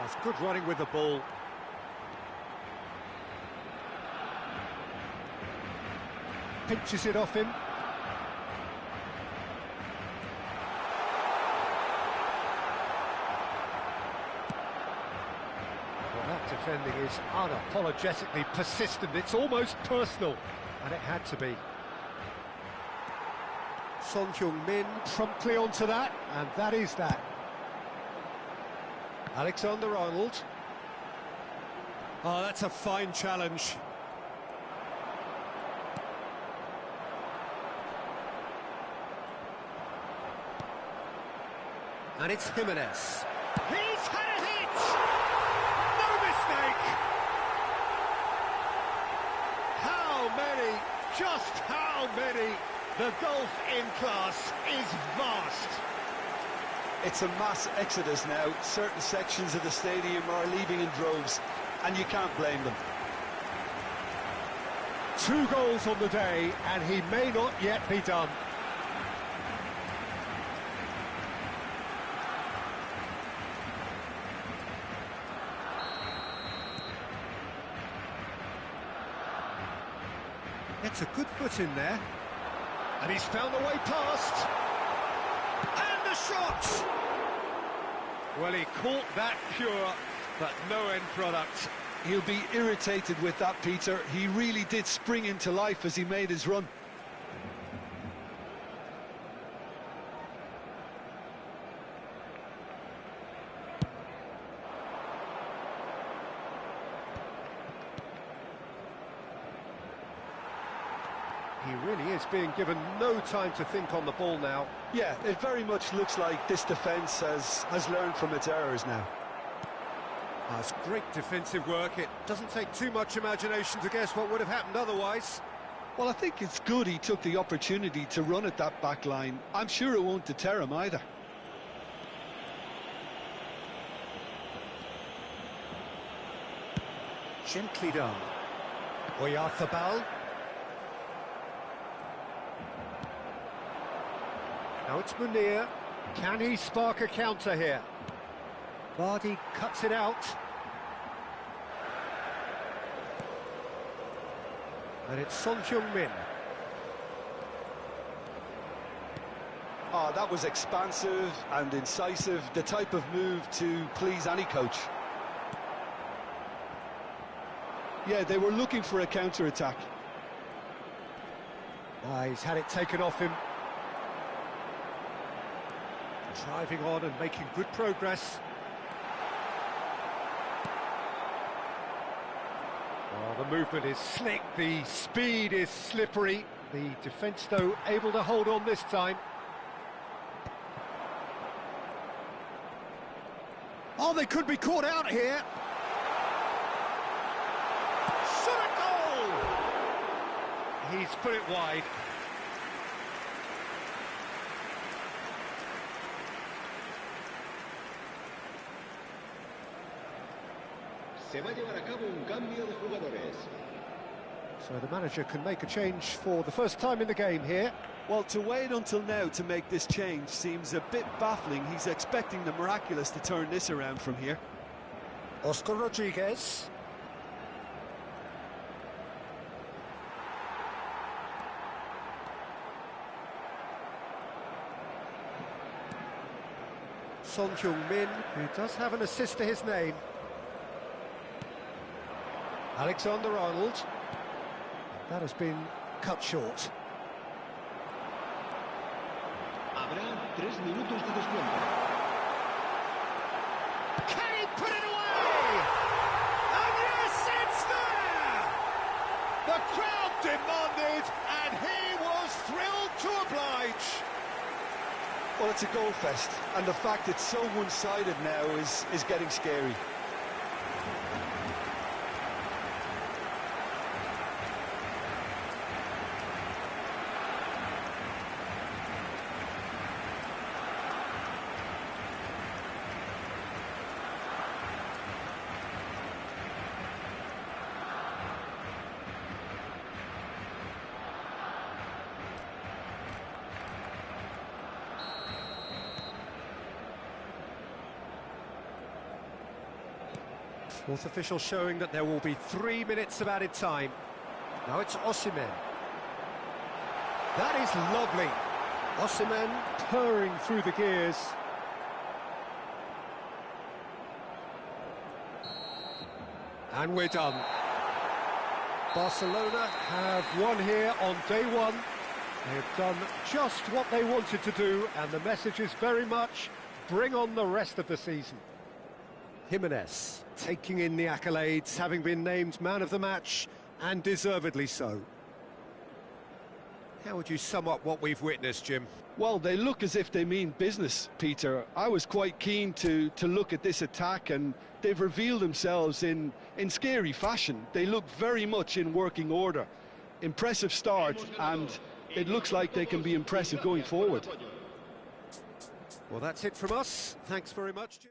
That's good running with the ball. Pinches it off him. Defending is unapologetically persistent. It's almost personal, and it had to be. Son Heung-min promptly onto that, and that is that. Alexander-Arnold. Oh, that's a fine challenge. And it's Jimenez. He's had a hit! How many, just how many? The gulf in class is vast. It's a mass exodus now. Certain sections of the stadium are leaving in droves, and you can't blame them. 2 goals on the day, and he may not yet be done. Gets a good foot in there. And he's found the way past. And the shot! Well, he caught that pure, but no end product. He'll be irritated with that, Peter. He really did spring into life as he made his run. He really is being given no time to think on the ball now. Yeah, it very much looks like this defence has learned from its errors now. That's great defensive work. It doesn't take too much imagination to guess what would have happened otherwise. Well, I think it's good he took the opportunity to run at that back line. I'm sure it won't deter him either. Gently done. Oyarzabal. Now it's Munir. Can he spark a counter here? Vardy cuts it out. And it's Son Heung-min. Oh, that was expansive and incisive, the type of move to please any coach. Yeah, they were looking for a counter-attack. He's had it taken off him. Driving on and making good progress. Oh, the movement is slick, the speed is slippery. The defence, though, able to hold on this time. Oh, they could be caught out here. Shot a goal! He's put it wide. Se va a llevar a cabo un cambio de jugadores. So the manager can make a change for the first time in the game here. Well, to wait until now to make this change seems a bit baffling. He's expecting the miraculous to turn this around from here. Oscar Rodriguez. Son Heung-min, who does have an assist to his name. Alexander-Arnold. That has been cut short. Habrá 3 minutos de descuento. Can he put it away? And yes, it's there! The crowd demanded, and he was thrilled to oblige. Well, it's a goal fest, and the fact it's so one-sided now is getting scary. Fourth official showing that there will be 3 minutes of added time. Now it's Osimhen. That is lovely. Osimhen purring through the gears. And we're done. Barcelona have won here on day one. They have done just what they wanted to do, and the message is very much, bring on the rest of the season. Jimenez taking in the accolades, having been named man of the match, and deservedly so. How would you sum up what we've witnessed, Jim? Well, they look as if they mean business, Peter. I was quite keen to look at this attack, and they've revealed themselves in scary fashion. They look very much in working order. Impressive start, and it looks like they can be impressive going forward. Well, that's it from us. Thanks very much, Jim.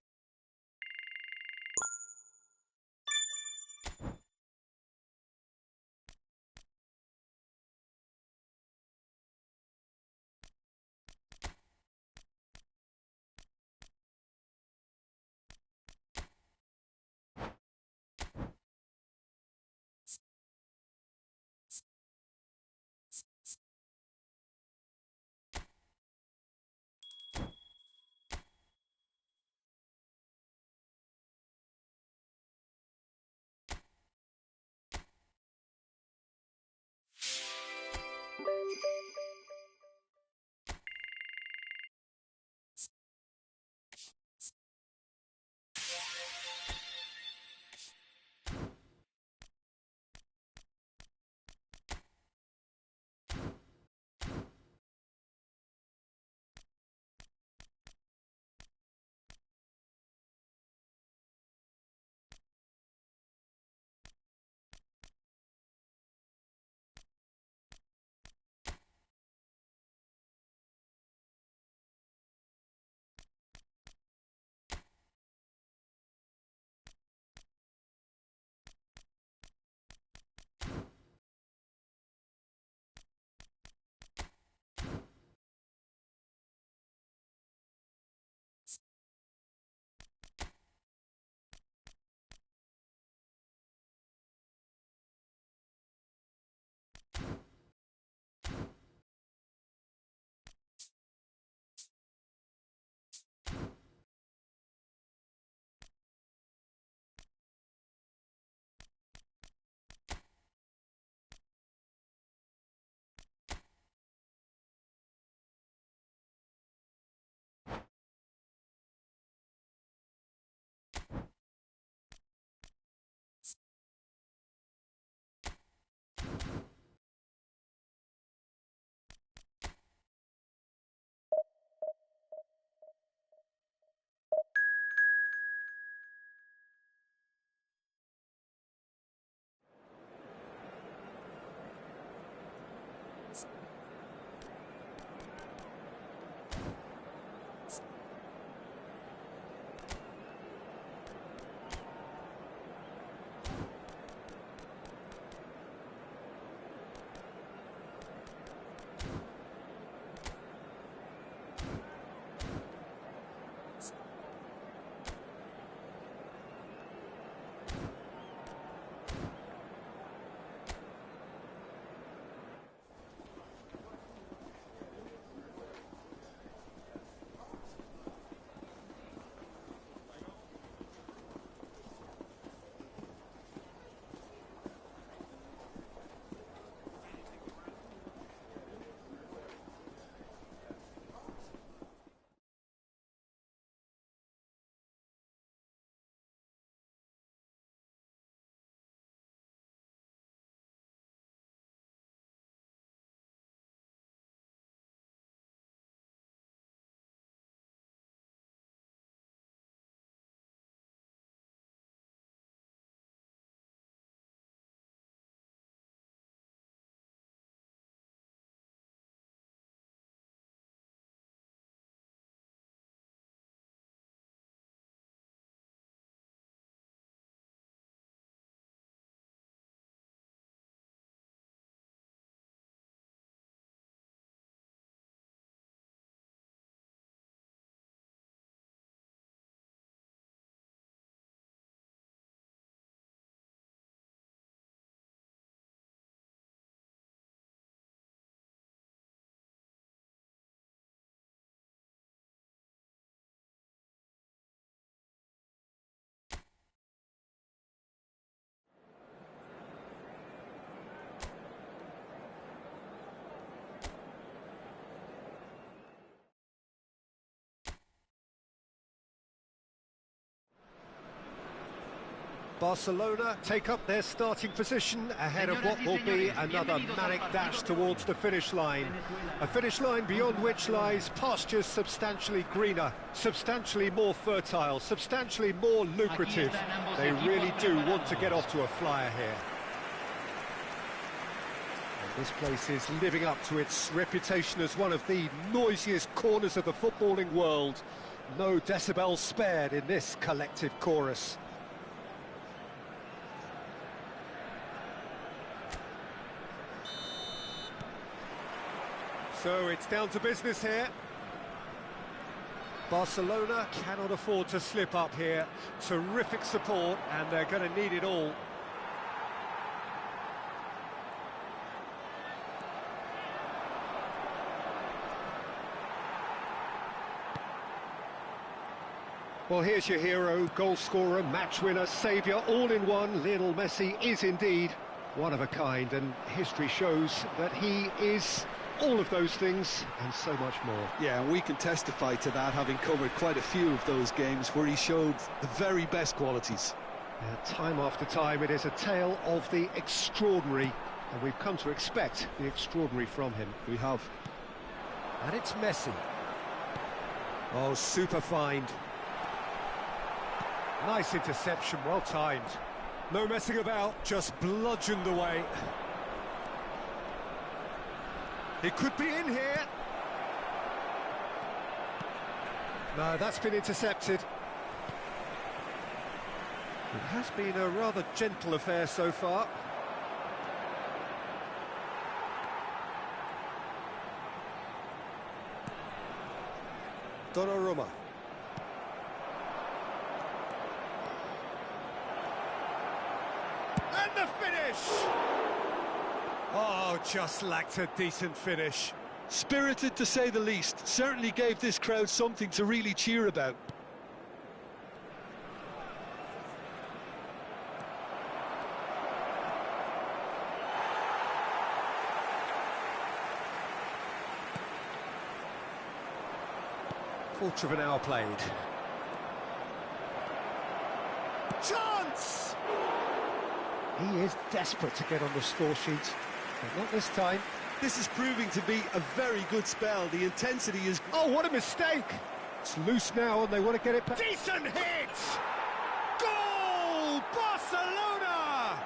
Barcelona take up their starting position ahead of what will be another manic dash towards the finish line. A finish line beyond which lies pastures substantially greener, substantially more fertile, substantially more lucrative. They really do want to get off to a flyer here. And this place is living up to its reputation as one of the noisiest corners of the footballing world. No decibels spared in this collective chorus. So it's down to business here. Barcelona cannot afford to slip up here. Terrific support, and they're going to need it all. Well, here's your hero, goal scorer, match winner, saviour, all in one. Lionel Messi is indeed one of a kind, and history shows that he is all of those things and so much more. Yeah, and we can testify to that, having covered quite a few of those games where he showed the very best qualities. Time after time, it is a tale of the extraordinary, and we've come to expect the extraordinary from him. We have. And it's Messi. Oh, super find. Nice interception, well timed. No messing about, just bludgeoned away. He could be in here. No, that's been intercepted. It has been a rather gentle affair so far. Donnarumma. And the finish! Oh, just lacked a decent finish. Spirited to say the least. Certainly gave this crowd something to really cheer about. Quarter of an hour played. Chance! He is desperate to get on the score sheet, but not this time. This is proving to be a very good spell. The intensity is... Oh, what a mistake! It's loose now and they want to get it back. Decent hit! Goal! Barcelona!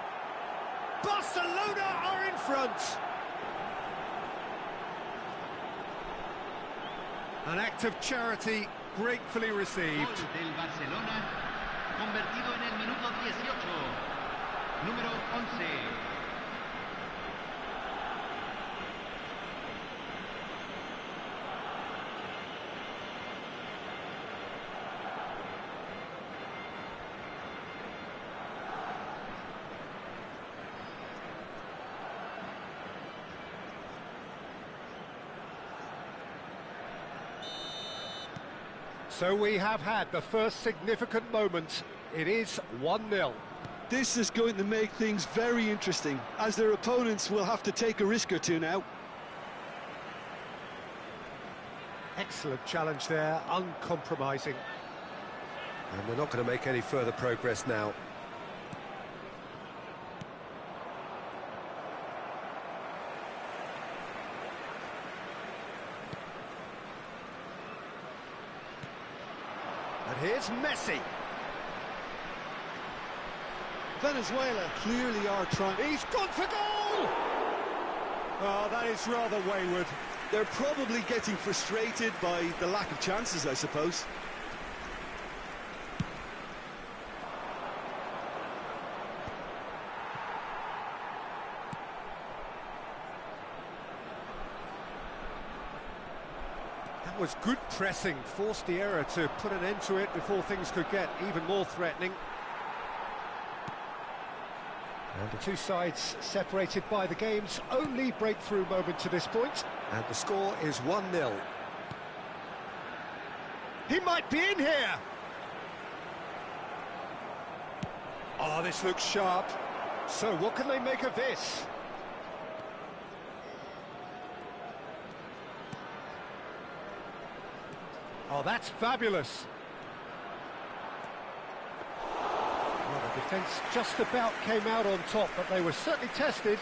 Barcelona are in front! An act of charity gratefully received. Gol del Barcelona, convertido en el minuto 18, número 11. So we have had the first significant moment. It is 1-0. This is going to make things very interesting, as their opponents will have to take a risk or two now. Excellent challenge there, uncompromising. And they're not going to make any further progress now. And here's Messi. Venezuela clearly are trying... He's gone for goal! Oh, that is rather wayward. They're probably getting frustrated by the lack of chances, I suppose. That was good pressing, forced the error to put an end to it before things could get even more threatening. And the two sides separated by the game's only breakthrough moment to this point. And the score is 1-0. He might be in here! Oh, this looks sharp. So what can they make of this? Oh, that's fabulous. Well, The defence just about came out on top, but they were certainly tested.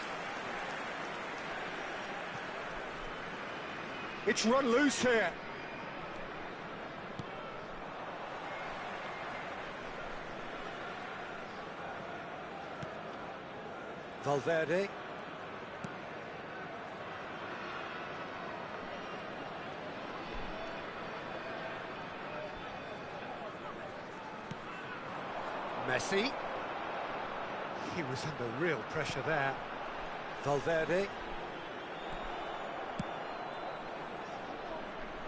It's run loose here. Valverde. Messi. He was under real pressure there. Valverde.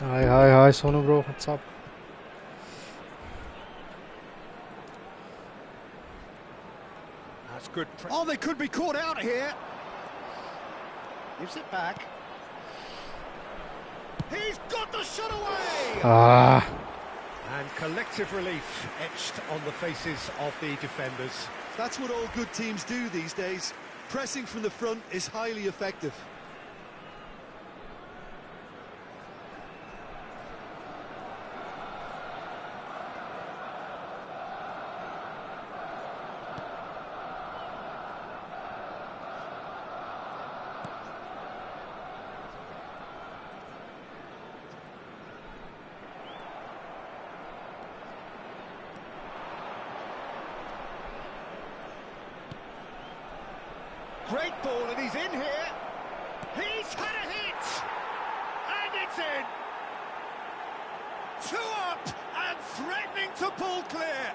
Hi, Sonu bro, what's up? That's good. Oh, they could be caught out here. Gives it back. He's got the shot away! And collective relief etched on the faces of the defenders. That's what all good teams do these days. Pressing from the front is highly effective. Great ball, and he's in here. He's had a hit, and it's in. 2 up and threatening to pull clear.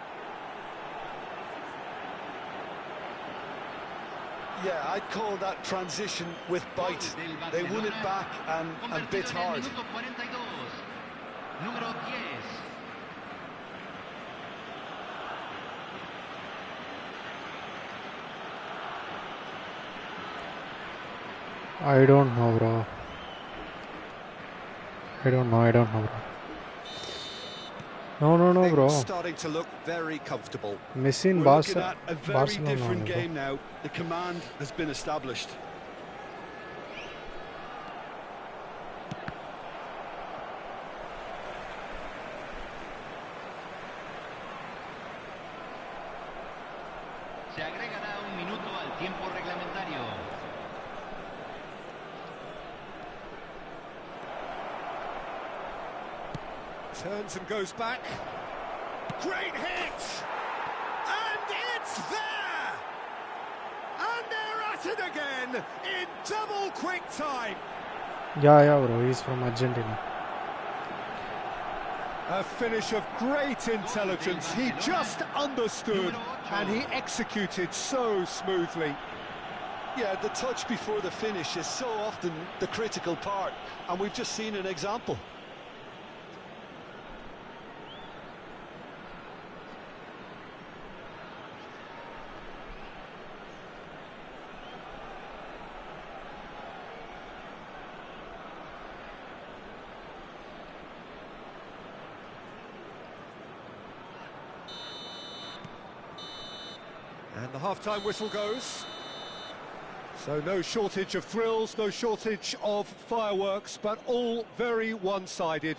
Yeah, I'd call that transition with bite. They won it back and bit hard. I don't know, bro. I don't know, bro. No, bro. Starting to look very comfortable. Messi in We're looking at a very Barcelona, different bro. game now. The command has been established. Se agregará un minuto al tiempo reglamentario. Turns and goes back. Great hit! And it's there! And they're at it again in double quick time. Yeah, bro. He's from Argentina. A finish of great intelligence. He just understood and he executed so smoothly. Yeah, the touch before the finish is so often the critical part, and we've just seen an example. And the half-time whistle goes. So no shortage of thrills, no shortage of fireworks, but all very one-sided.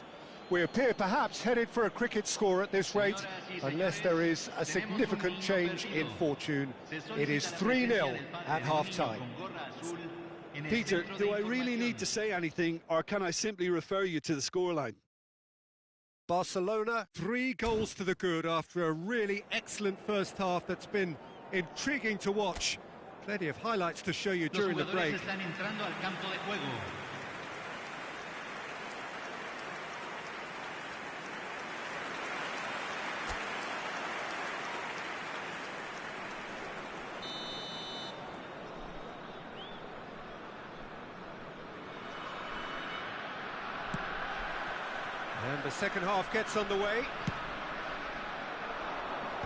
We appear perhaps headed for a cricket score at this rate, unless there is a significant change in fortune. It is 3-0 at half-time. Peter, do I really need to say anything, or can I simply refer you to the scoreline? Barcelona, 3 goals to the good after a really excellent first half that's been intriguing to watch. Plenty of highlights to show you during the break. And the second half gets underway.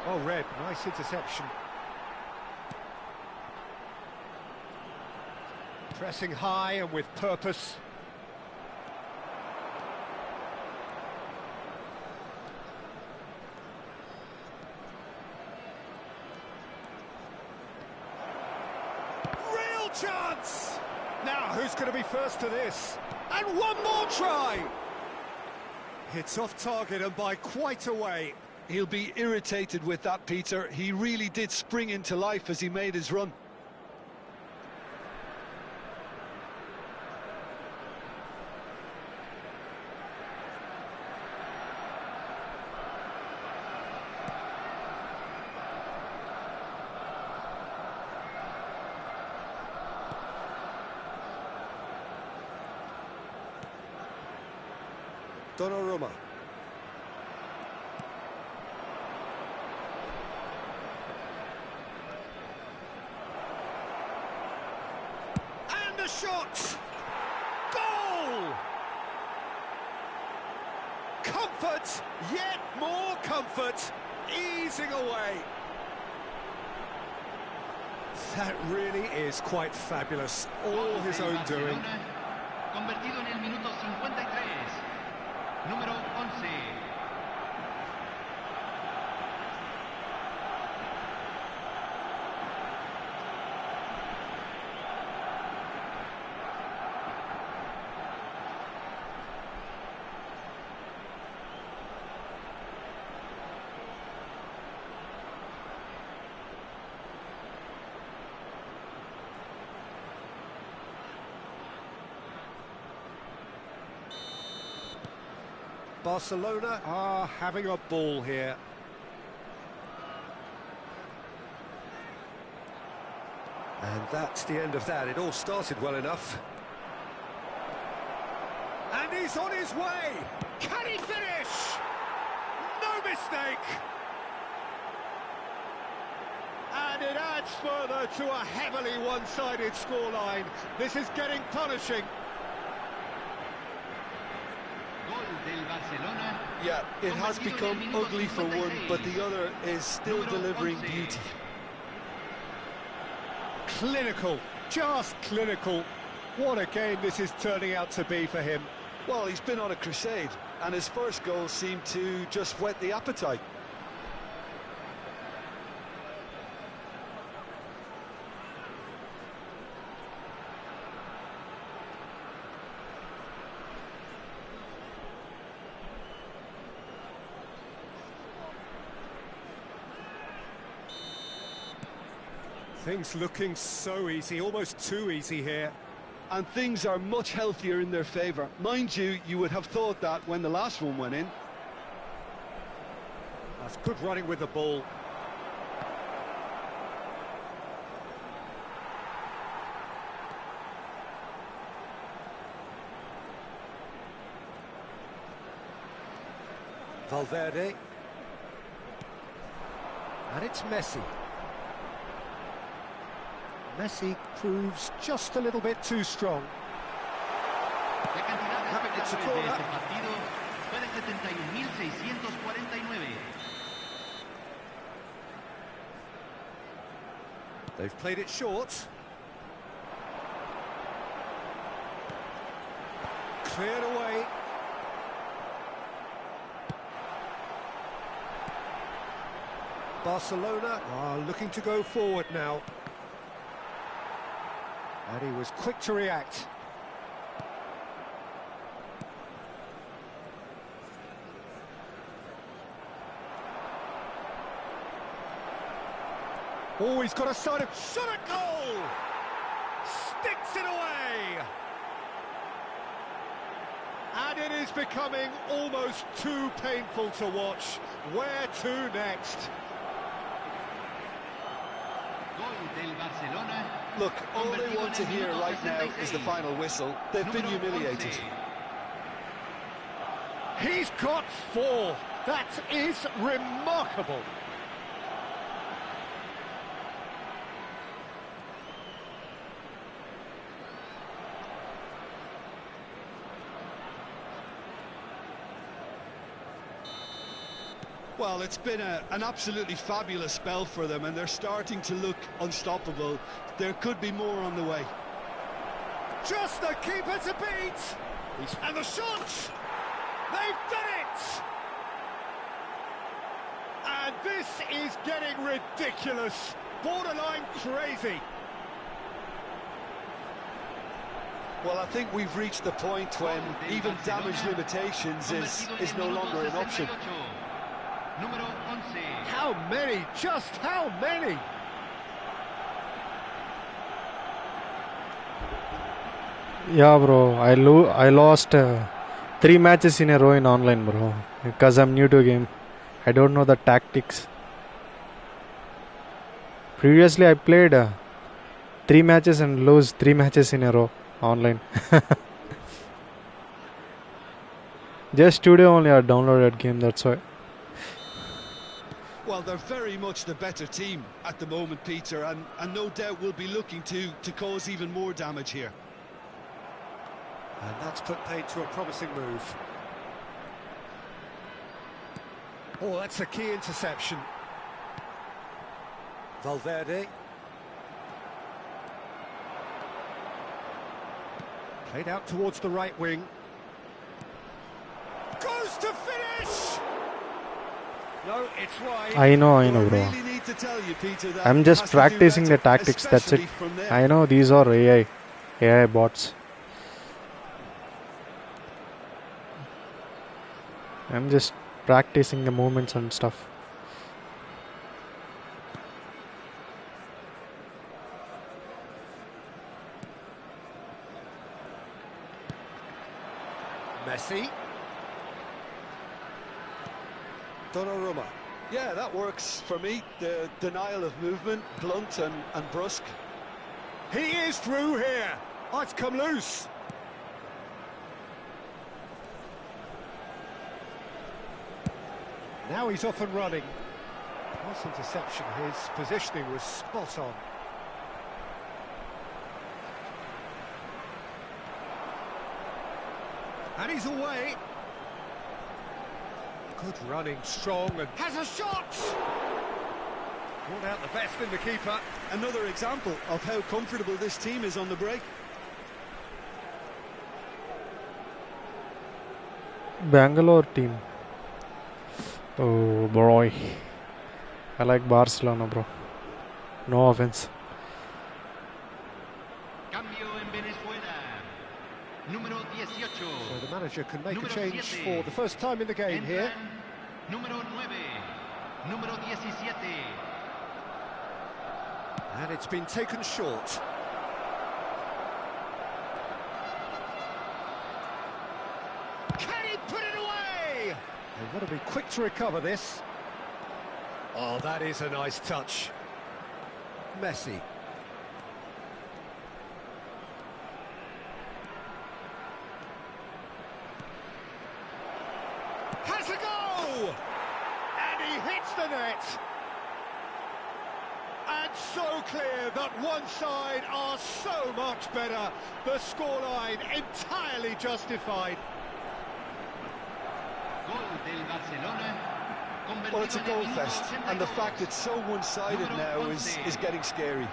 Oh, Red, nice interception. Pressing high and with purpose. Real chance! Now, who's going to be first to this? And one more try! It's off target and by quite a way. He'll be irritated with that, Peter. He really did spring into life as he made his run. Donnarumma. And the shot! Goal! Comfort, yet more comfort, easing away. That really is quite fabulous, all his own doing. Convertido en el minuto 53. Número 11. Barcelona are having a ball here. And that's the end of that. It all started well enough. And he's on his way! Can he finish? No mistake! And it adds further to a heavily one-sided scoreline. This is getting punishing. Yeah, it has become ugly for one, but the other is still delivering beauty. Clinical, just clinical. What a game this is turning out to be for him. Well, he's been on a crusade, and his first goal seemed to just whet the appetite. Things looking so easy, almost too easy here. And things are much healthier in their favour. Mind you, you would have thought that when the last one went in. That's good running with the ball. Valverde. And it's Messi. Messi proves just a little bit too strong. It's a corner. They've played it short. Cleared away. Barcelona are looking to go forward now. And he was quick to react. Oh, he's got a side of... Shot at goal! Sticks it away! And it is becoming almost too painful to watch. Where to next? Look, all they want to hear right now is the final whistle. They've been humiliated. He's got 4. That is remarkable. Well, it's been an absolutely fabulous spell for them, and they're starting to look unstoppable. There could be more on the way. Just the keeper to beat! And the shot! They've done it! And this is getting ridiculous, borderline crazy. Well, I think we've reached the point when even damage limitations is no longer an option. Número 11. How many? Just how many? Yeah, bro. I lost 3 matches in a row in online, bro. Because I'm new to the game. I don't know the tactics. Previously, I played 3 matches and lose 3 matches in a row online. Just today only I downloaded game, that's why. Well, they're very much the better team at the moment, Peter, and no doubt will be looking to cause even more damage here. And that's put paid to a promising move. Oh, that's a key interception. Valverde. Played out towards the right wing. Goes to finish! No, it's wide. I know, bro. Really need to tell you, Peter, that I'm just practicing the tactics, that's it. I know these are AI bots. I'm just practicing the movements and stuff. Messi. Donnarumma. Yeah, that works for me. The denial of movement, blunt and brusque. He is through here. Oh, it's come loose. Now he's off and running. Nice interception. His positioning was spot on. And he's away. Good running, strong, and has a shot! Brought out the best in the keeper. Another example of how comfortable this team is on the break. Bangalore team. Oh boy. I like Barcelona, bro. No offense. Cambio en Venezuela. Número 18. So the manager can make Número a change 7. for the first time in the game here. Número 9. Número 17. And it's been taken short. Can he put it away? They've got to be quick to recover this. Oh, that is a nice touch. Messi. Has a go! And he hits the net. And so clear that one side are so much better. The scoreline entirely justified. Gol del Barcelona. Well, it's a goal fest, and the fact it's so one-sided now is getting scary.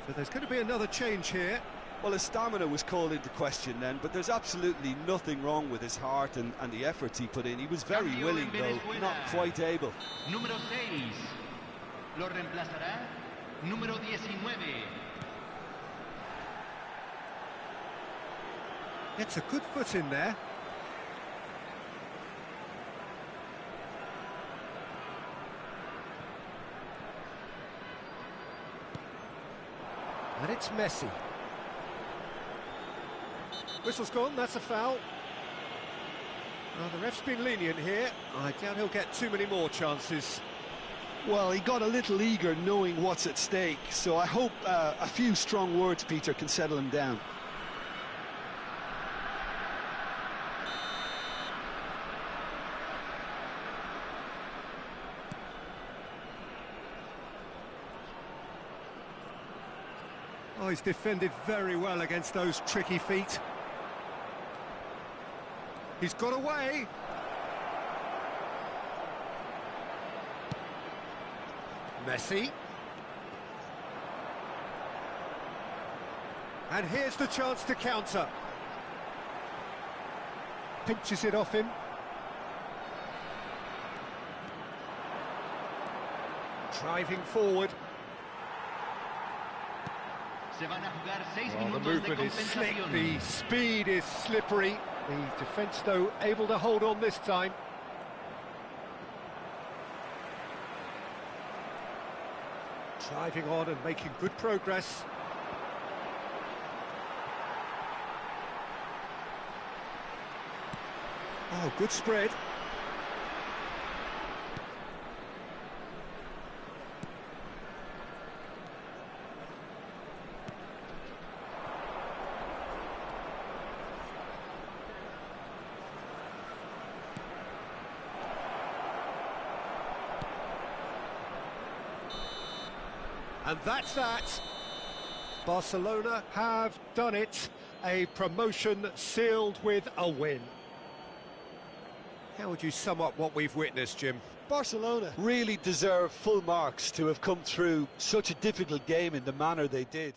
So there's going to be another change here. Well, his stamina was called into question then, but there's absolutely nothing wrong with his heart and the efforts he put in. He was very willing, though, not quite able. Número 6. Lo reemplazará. Número 19. Gets a good foot in there. And it's Messi. Whistle's gone, that's a foul. The ref's been lenient here. I doubt he'll get too many more chances. Well, he got a little eager knowing what's at stake, so I hope a few strong words, Peter, can settle him down. Oh, he's defended very well against those tricky feet. He's got away. Messi. And here's the chance to counter. Pinches it off him. Driving forward. Se van a jugar 6 Oh, the minutos de movement is slick, compensación. the speed is slippery. The defence, though, able to hold on this time. Driving on and making good progress. Oh, good spread. And that's that. Barcelona have done it. A promotion sealed with a win. How would you sum up what we've witnessed, Jim? Barcelona really deserve full marks to have come through such a difficult game in the manner they did.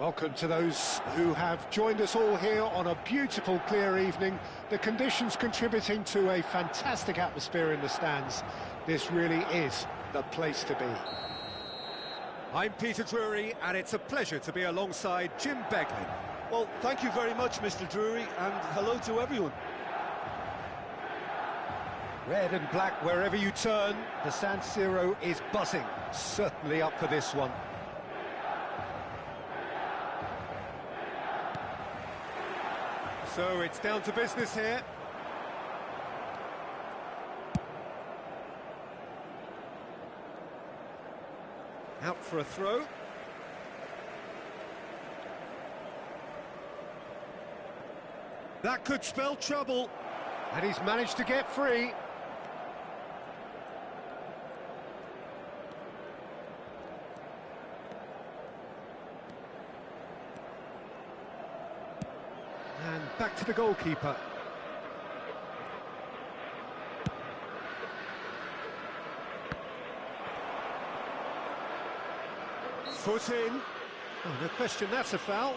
Welcome to those who have joined us all here on a beautiful, clear evening. The conditions contributing to a fantastic atmosphere in the stands. This really is the place to be. I'm Peter Drury, and it's a pleasure to be alongside Jim Beglin. Well, thank you very much, Mr. Drury, and hello to everyone. Red and black wherever you turn, the San Siro is buzzing. Certainly up for this one. So it's down to business here. Out for a throw. That could spell trouble. And he's managed to get free. And back to the goalkeeper. Foot in. Oh, no question, that's a foul.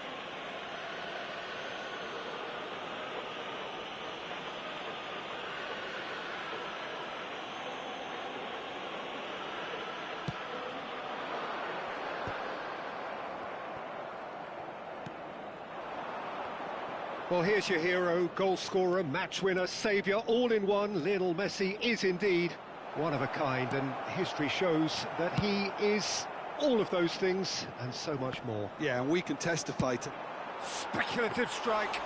Well, here's your hero, goal scorer, match winner, saviour, all in one. Lionel Messi is indeed one of a kind, and history shows that he is all of those things and so much more. Yeah, and we can testify to... Speculative strike.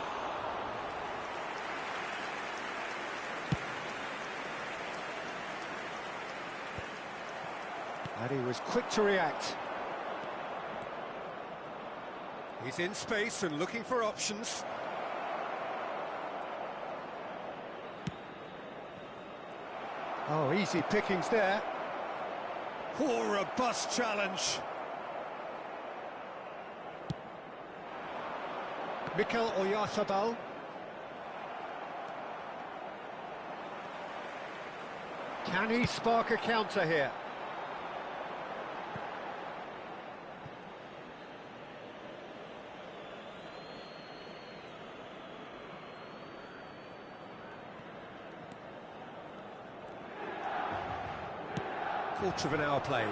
And he was quick to react. He's in space and looking for options. Oh, easy pickings there. Oh, robust challenge. Mikel Oyarzabal. Can he spark a counter here? Quarter of an hour played.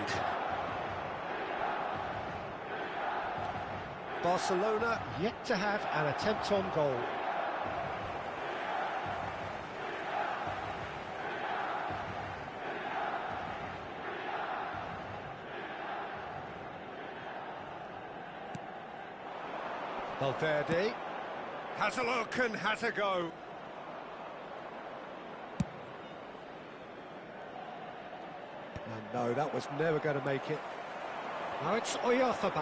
Barcelona yet to have an attempt on goal. Valverde has a look and has a go. And no, that was never going to make it. Now it's Oyarzabal.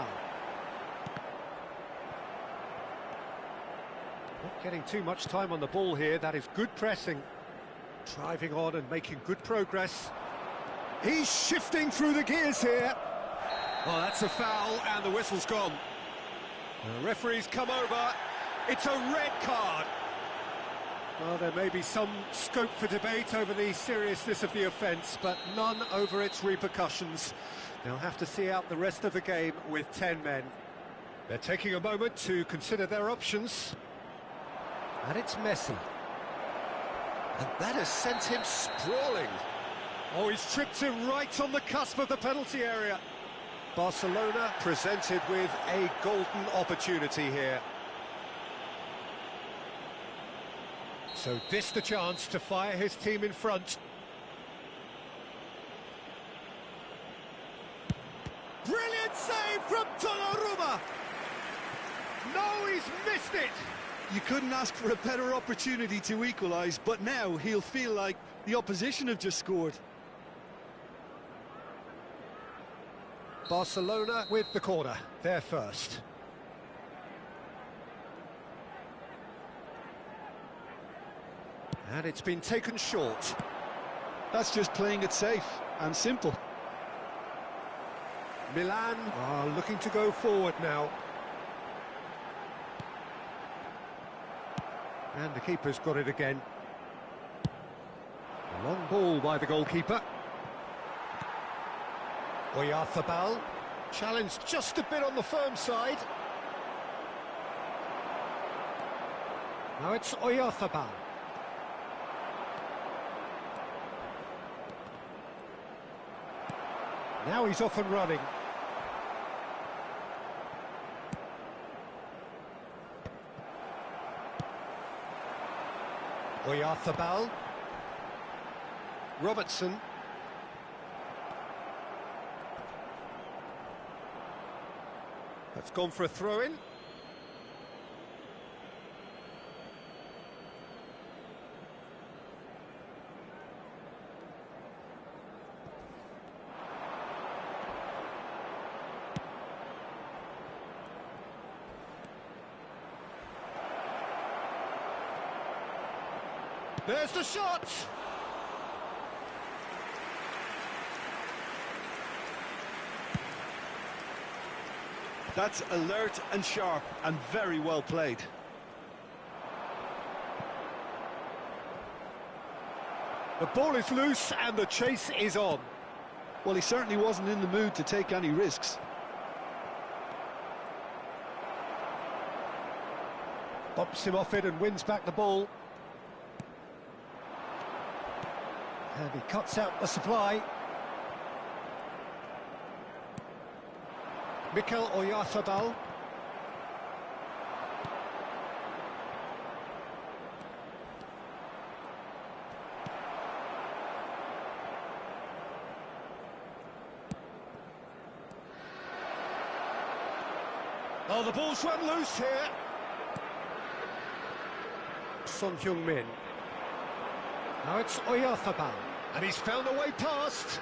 Not getting too much time on the ball here. That is good pressing. Driving on and making good progress. He's shifting through the gears here. Oh, that's a foul, and the whistle's gone. The referee's come over. It's a red card. Well, there may be some scope for debate over the seriousness of the offence, but none over its repercussions. They'll have to see out the rest of the game with 10 men. They're taking a moment to consider their options. And it's Messi. And that has sent him sprawling. Oh, he's tripped him right on the cusp of the penalty area. Barcelona presented with a golden opportunity here. So this the chance to fire his team in front. Brilliant save from Donnarumma! No, he's missed it! You couldn't ask for a better opportunity to equalise, but now he'll feel like the opposition have just scored. Barcelona with the corner, they're first. And it's been taken short. That's just playing it safe and simple. Milan are looking to go forward now. And the keeper's got it again. A long ball by the goalkeeper. Oyarzabal, challenged just a bit on the firm side. Now it's Oyarzabal. Now he's off and running. Oyarzabal. Robertson. That's gone for a throw-in. There's the shot! That's alert and sharp and very well played. The ball is loose and the chase is on. Well, he certainly wasn't in the mood to take any risks. Bumps him off it and wins back the ball. And he cuts out the supply. Mikel Oyarzabal. Oh, the ball's run loose here. Son Heung-min. Now it's Oyarzabal. And he's found a way past.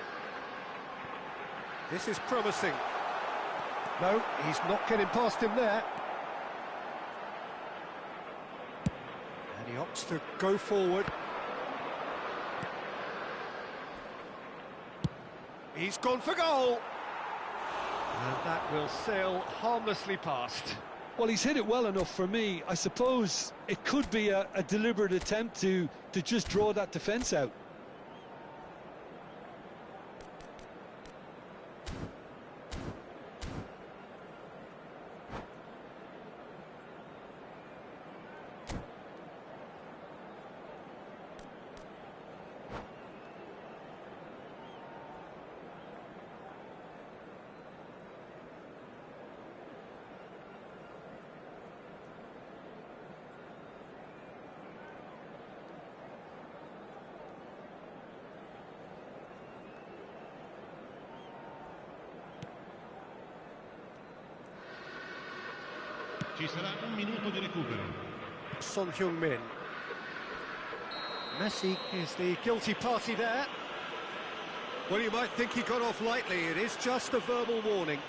This is promising. No, he's not getting past him there. And he opts to go forward. He's gone for goal. And that will sail harmlessly past. Well, he's hit it well enough for me. I suppose it could be a deliberate attempt to just draw that defence out. Ci sarà un minuto di recupero. Son Heung-min. Messi is the guilty party there. Well, you might think he got off lightly. It is just a verbal warning.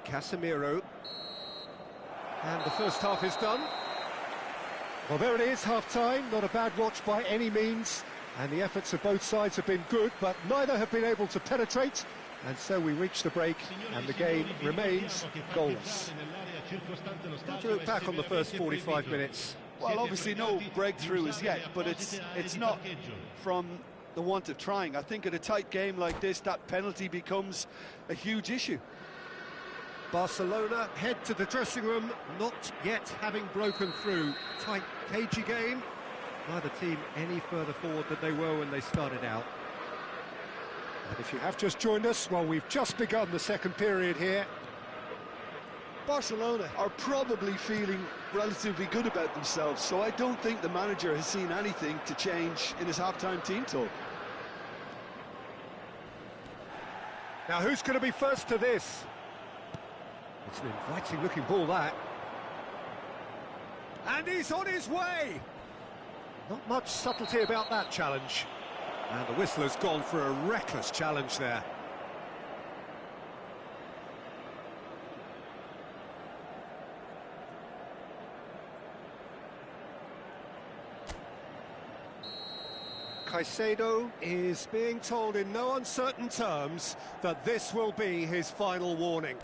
Casemiro. And the first half is done. Well, there it is, half-time. Not a bad watch by any means. And the efforts of both sides have been good, but neither have been able to penetrate. And so we reach the break, and the game remains goalless. How do you look back on the first 45 minutes? Well, obviously no breakthrough as yet, but it's not from the want of trying. I think at a tight game like this, that penalty becomes a huge issue. Barcelona head to the dressing room, not yet having broken through. Tight, cagey game. Neither team any further forward than they were when they started out. And if you have just joined us, well, we've just begun the second period here. Barcelona are probably feeling relatively good about themselves, so I don't think the manager has seen anything to change in his half-time team talk. Now, who's going to be first to this? It's an inviting-looking ball, that. And he's on his way! Not much subtlety about that challenge. And the whistler's gone for a reckless challenge there. Caicedo is being told in no uncertain terms that this will be his final warning.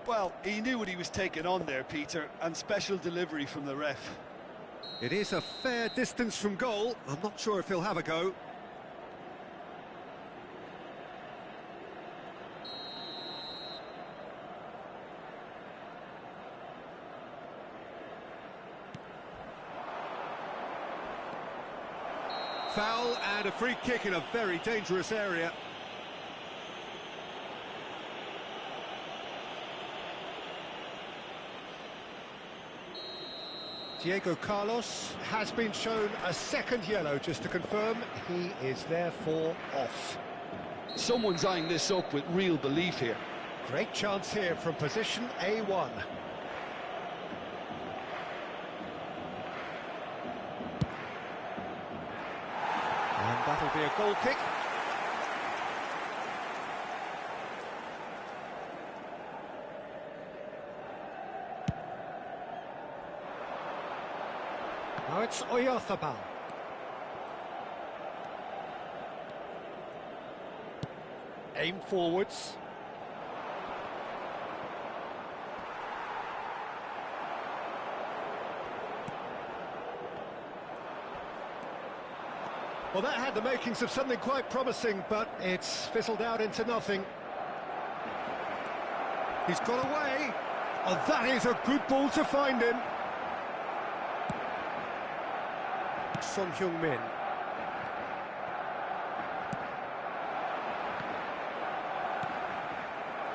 Well, he knew what he was taking on there, Peter, and special delivery from the ref. It is a fair distance from goal. I'm not sure if he'll have a go. Foul and a free kick in a very dangerous area. Diego Carlos has been shown a second yellow, just to confirm. He is therefore off. Someone's eyeing this up with real belief here. Great chance here from position A1. And that'll be a goal kick. Now it's Oyarzabal. Aim forwards. Well, that had the makings of something quite promising, but it's fizzled out into nothing. He's got away. Oh, that is a good ball to find him. Son Heung-min.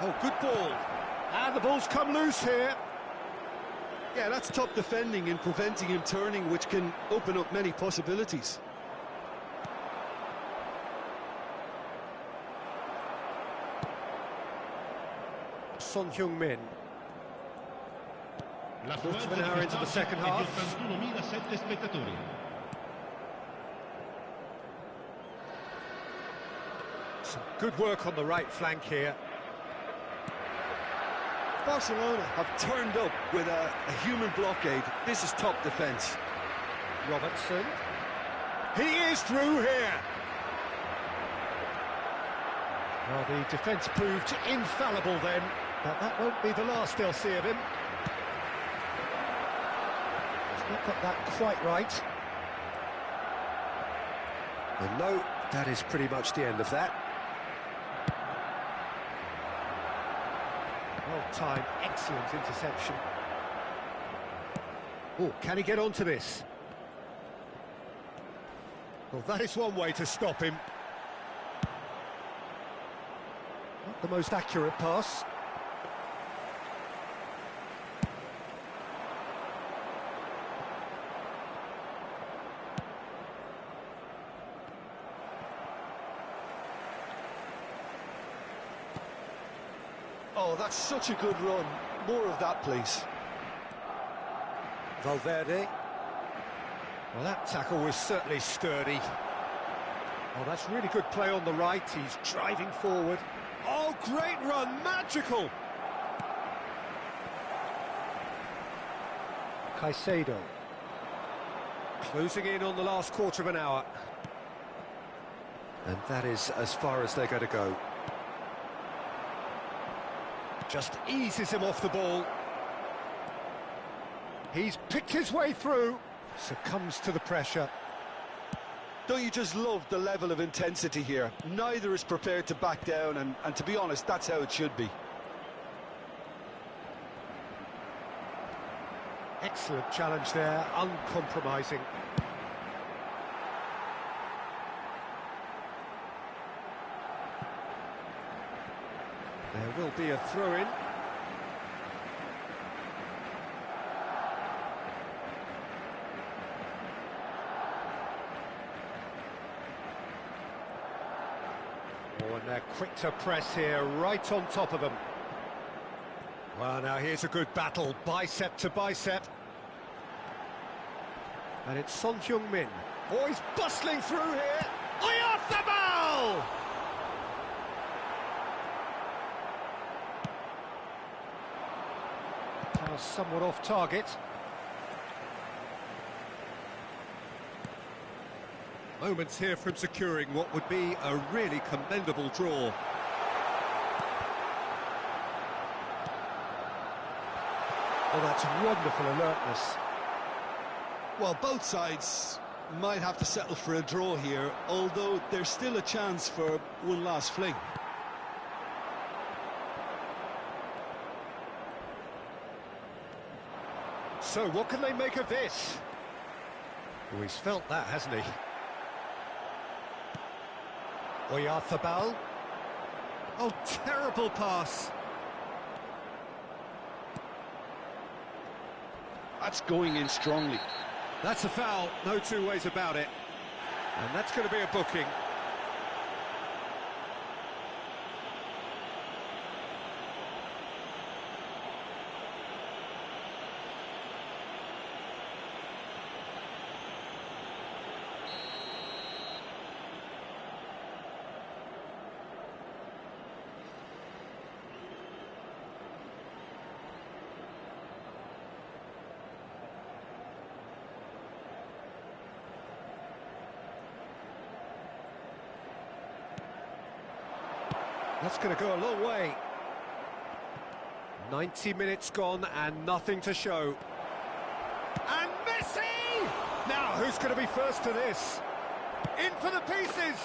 Oh, good ball. And the ball's come loose here. Yeah, that's top defending and preventing him turning, which can open up many possibilities. Son Heung-min. Quarter of an hour into the second half. Some good work on the right flank here. Barcelona have turned up with a human blockade. This is top defence. Robertson. He is through here. Well, the defence proved infallible then, but that won't be the last they'll see of him. He's not got that quite right. And no, that is pretty much the end of that. Well timed, excellent interception. Oh, can he get onto this? Well, that is one way to stop him. Not the most accurate pass. Oh, that's such a good run. More of that, please. Valverde. Well, that tackle was certainly sturdy. Oh, that's really good play on the right. He's driving forward. Oh, great run, magical! Caicedo. Closing in on the last quarter of an hour. And that is as far as they're going to go. Just eases him off the ball. He's picked his way through. Succumbs to the pressure. Don't you just love the level of intensity here? Neither is prepared to back down, and to be honest, that's how it should be. Excellent challenge there, uncompromising. There will be a throw-in. Oh, and they're quick to press here, right on top of them. Well, now here's a good battle, bicep to bicep. And it's Son Heung-min. Oh, he's bustling through here. Oyarzabal! Somewhat off target. Moments here from securing what would be a really commendable draw. Oh, that's wonderful alertness. Well, both sides might have to settle for a draw here, although there's still a chance for one last fling. So, what can they make of this? Oh, he's felt that, hasn't he? Oyarzabal. Oh, terrible pass. That's going in strongly. That's a foul, no two ways about it. And that's going to be a booking. That's going to go a long way. 90 minutes gone and nothing to show. And Messi! Now, who's going to be first to this? In for the pieces!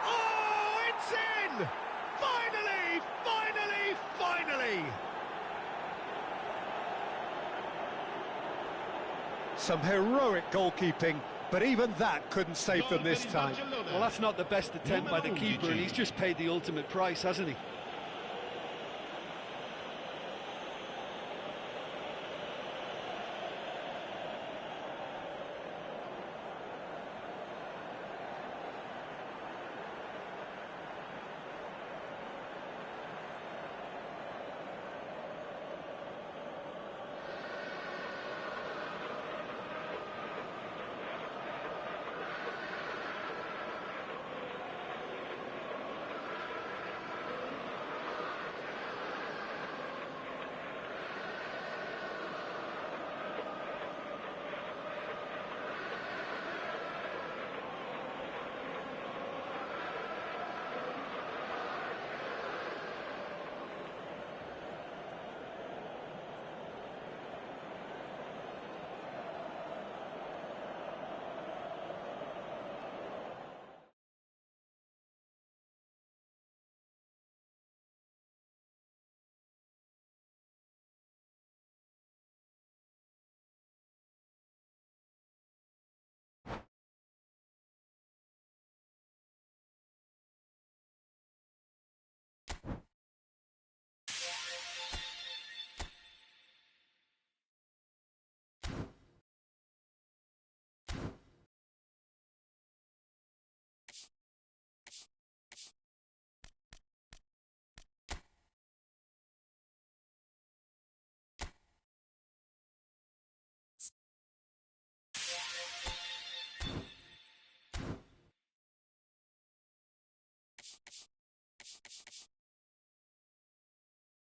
Oh, it's in! Finally, finally, finally! Some heroic goalkeeping, but even that couldn't save them this time. Well, that's not the best attempt by the keeper, and he's just paid the ultimate price, hasn't he?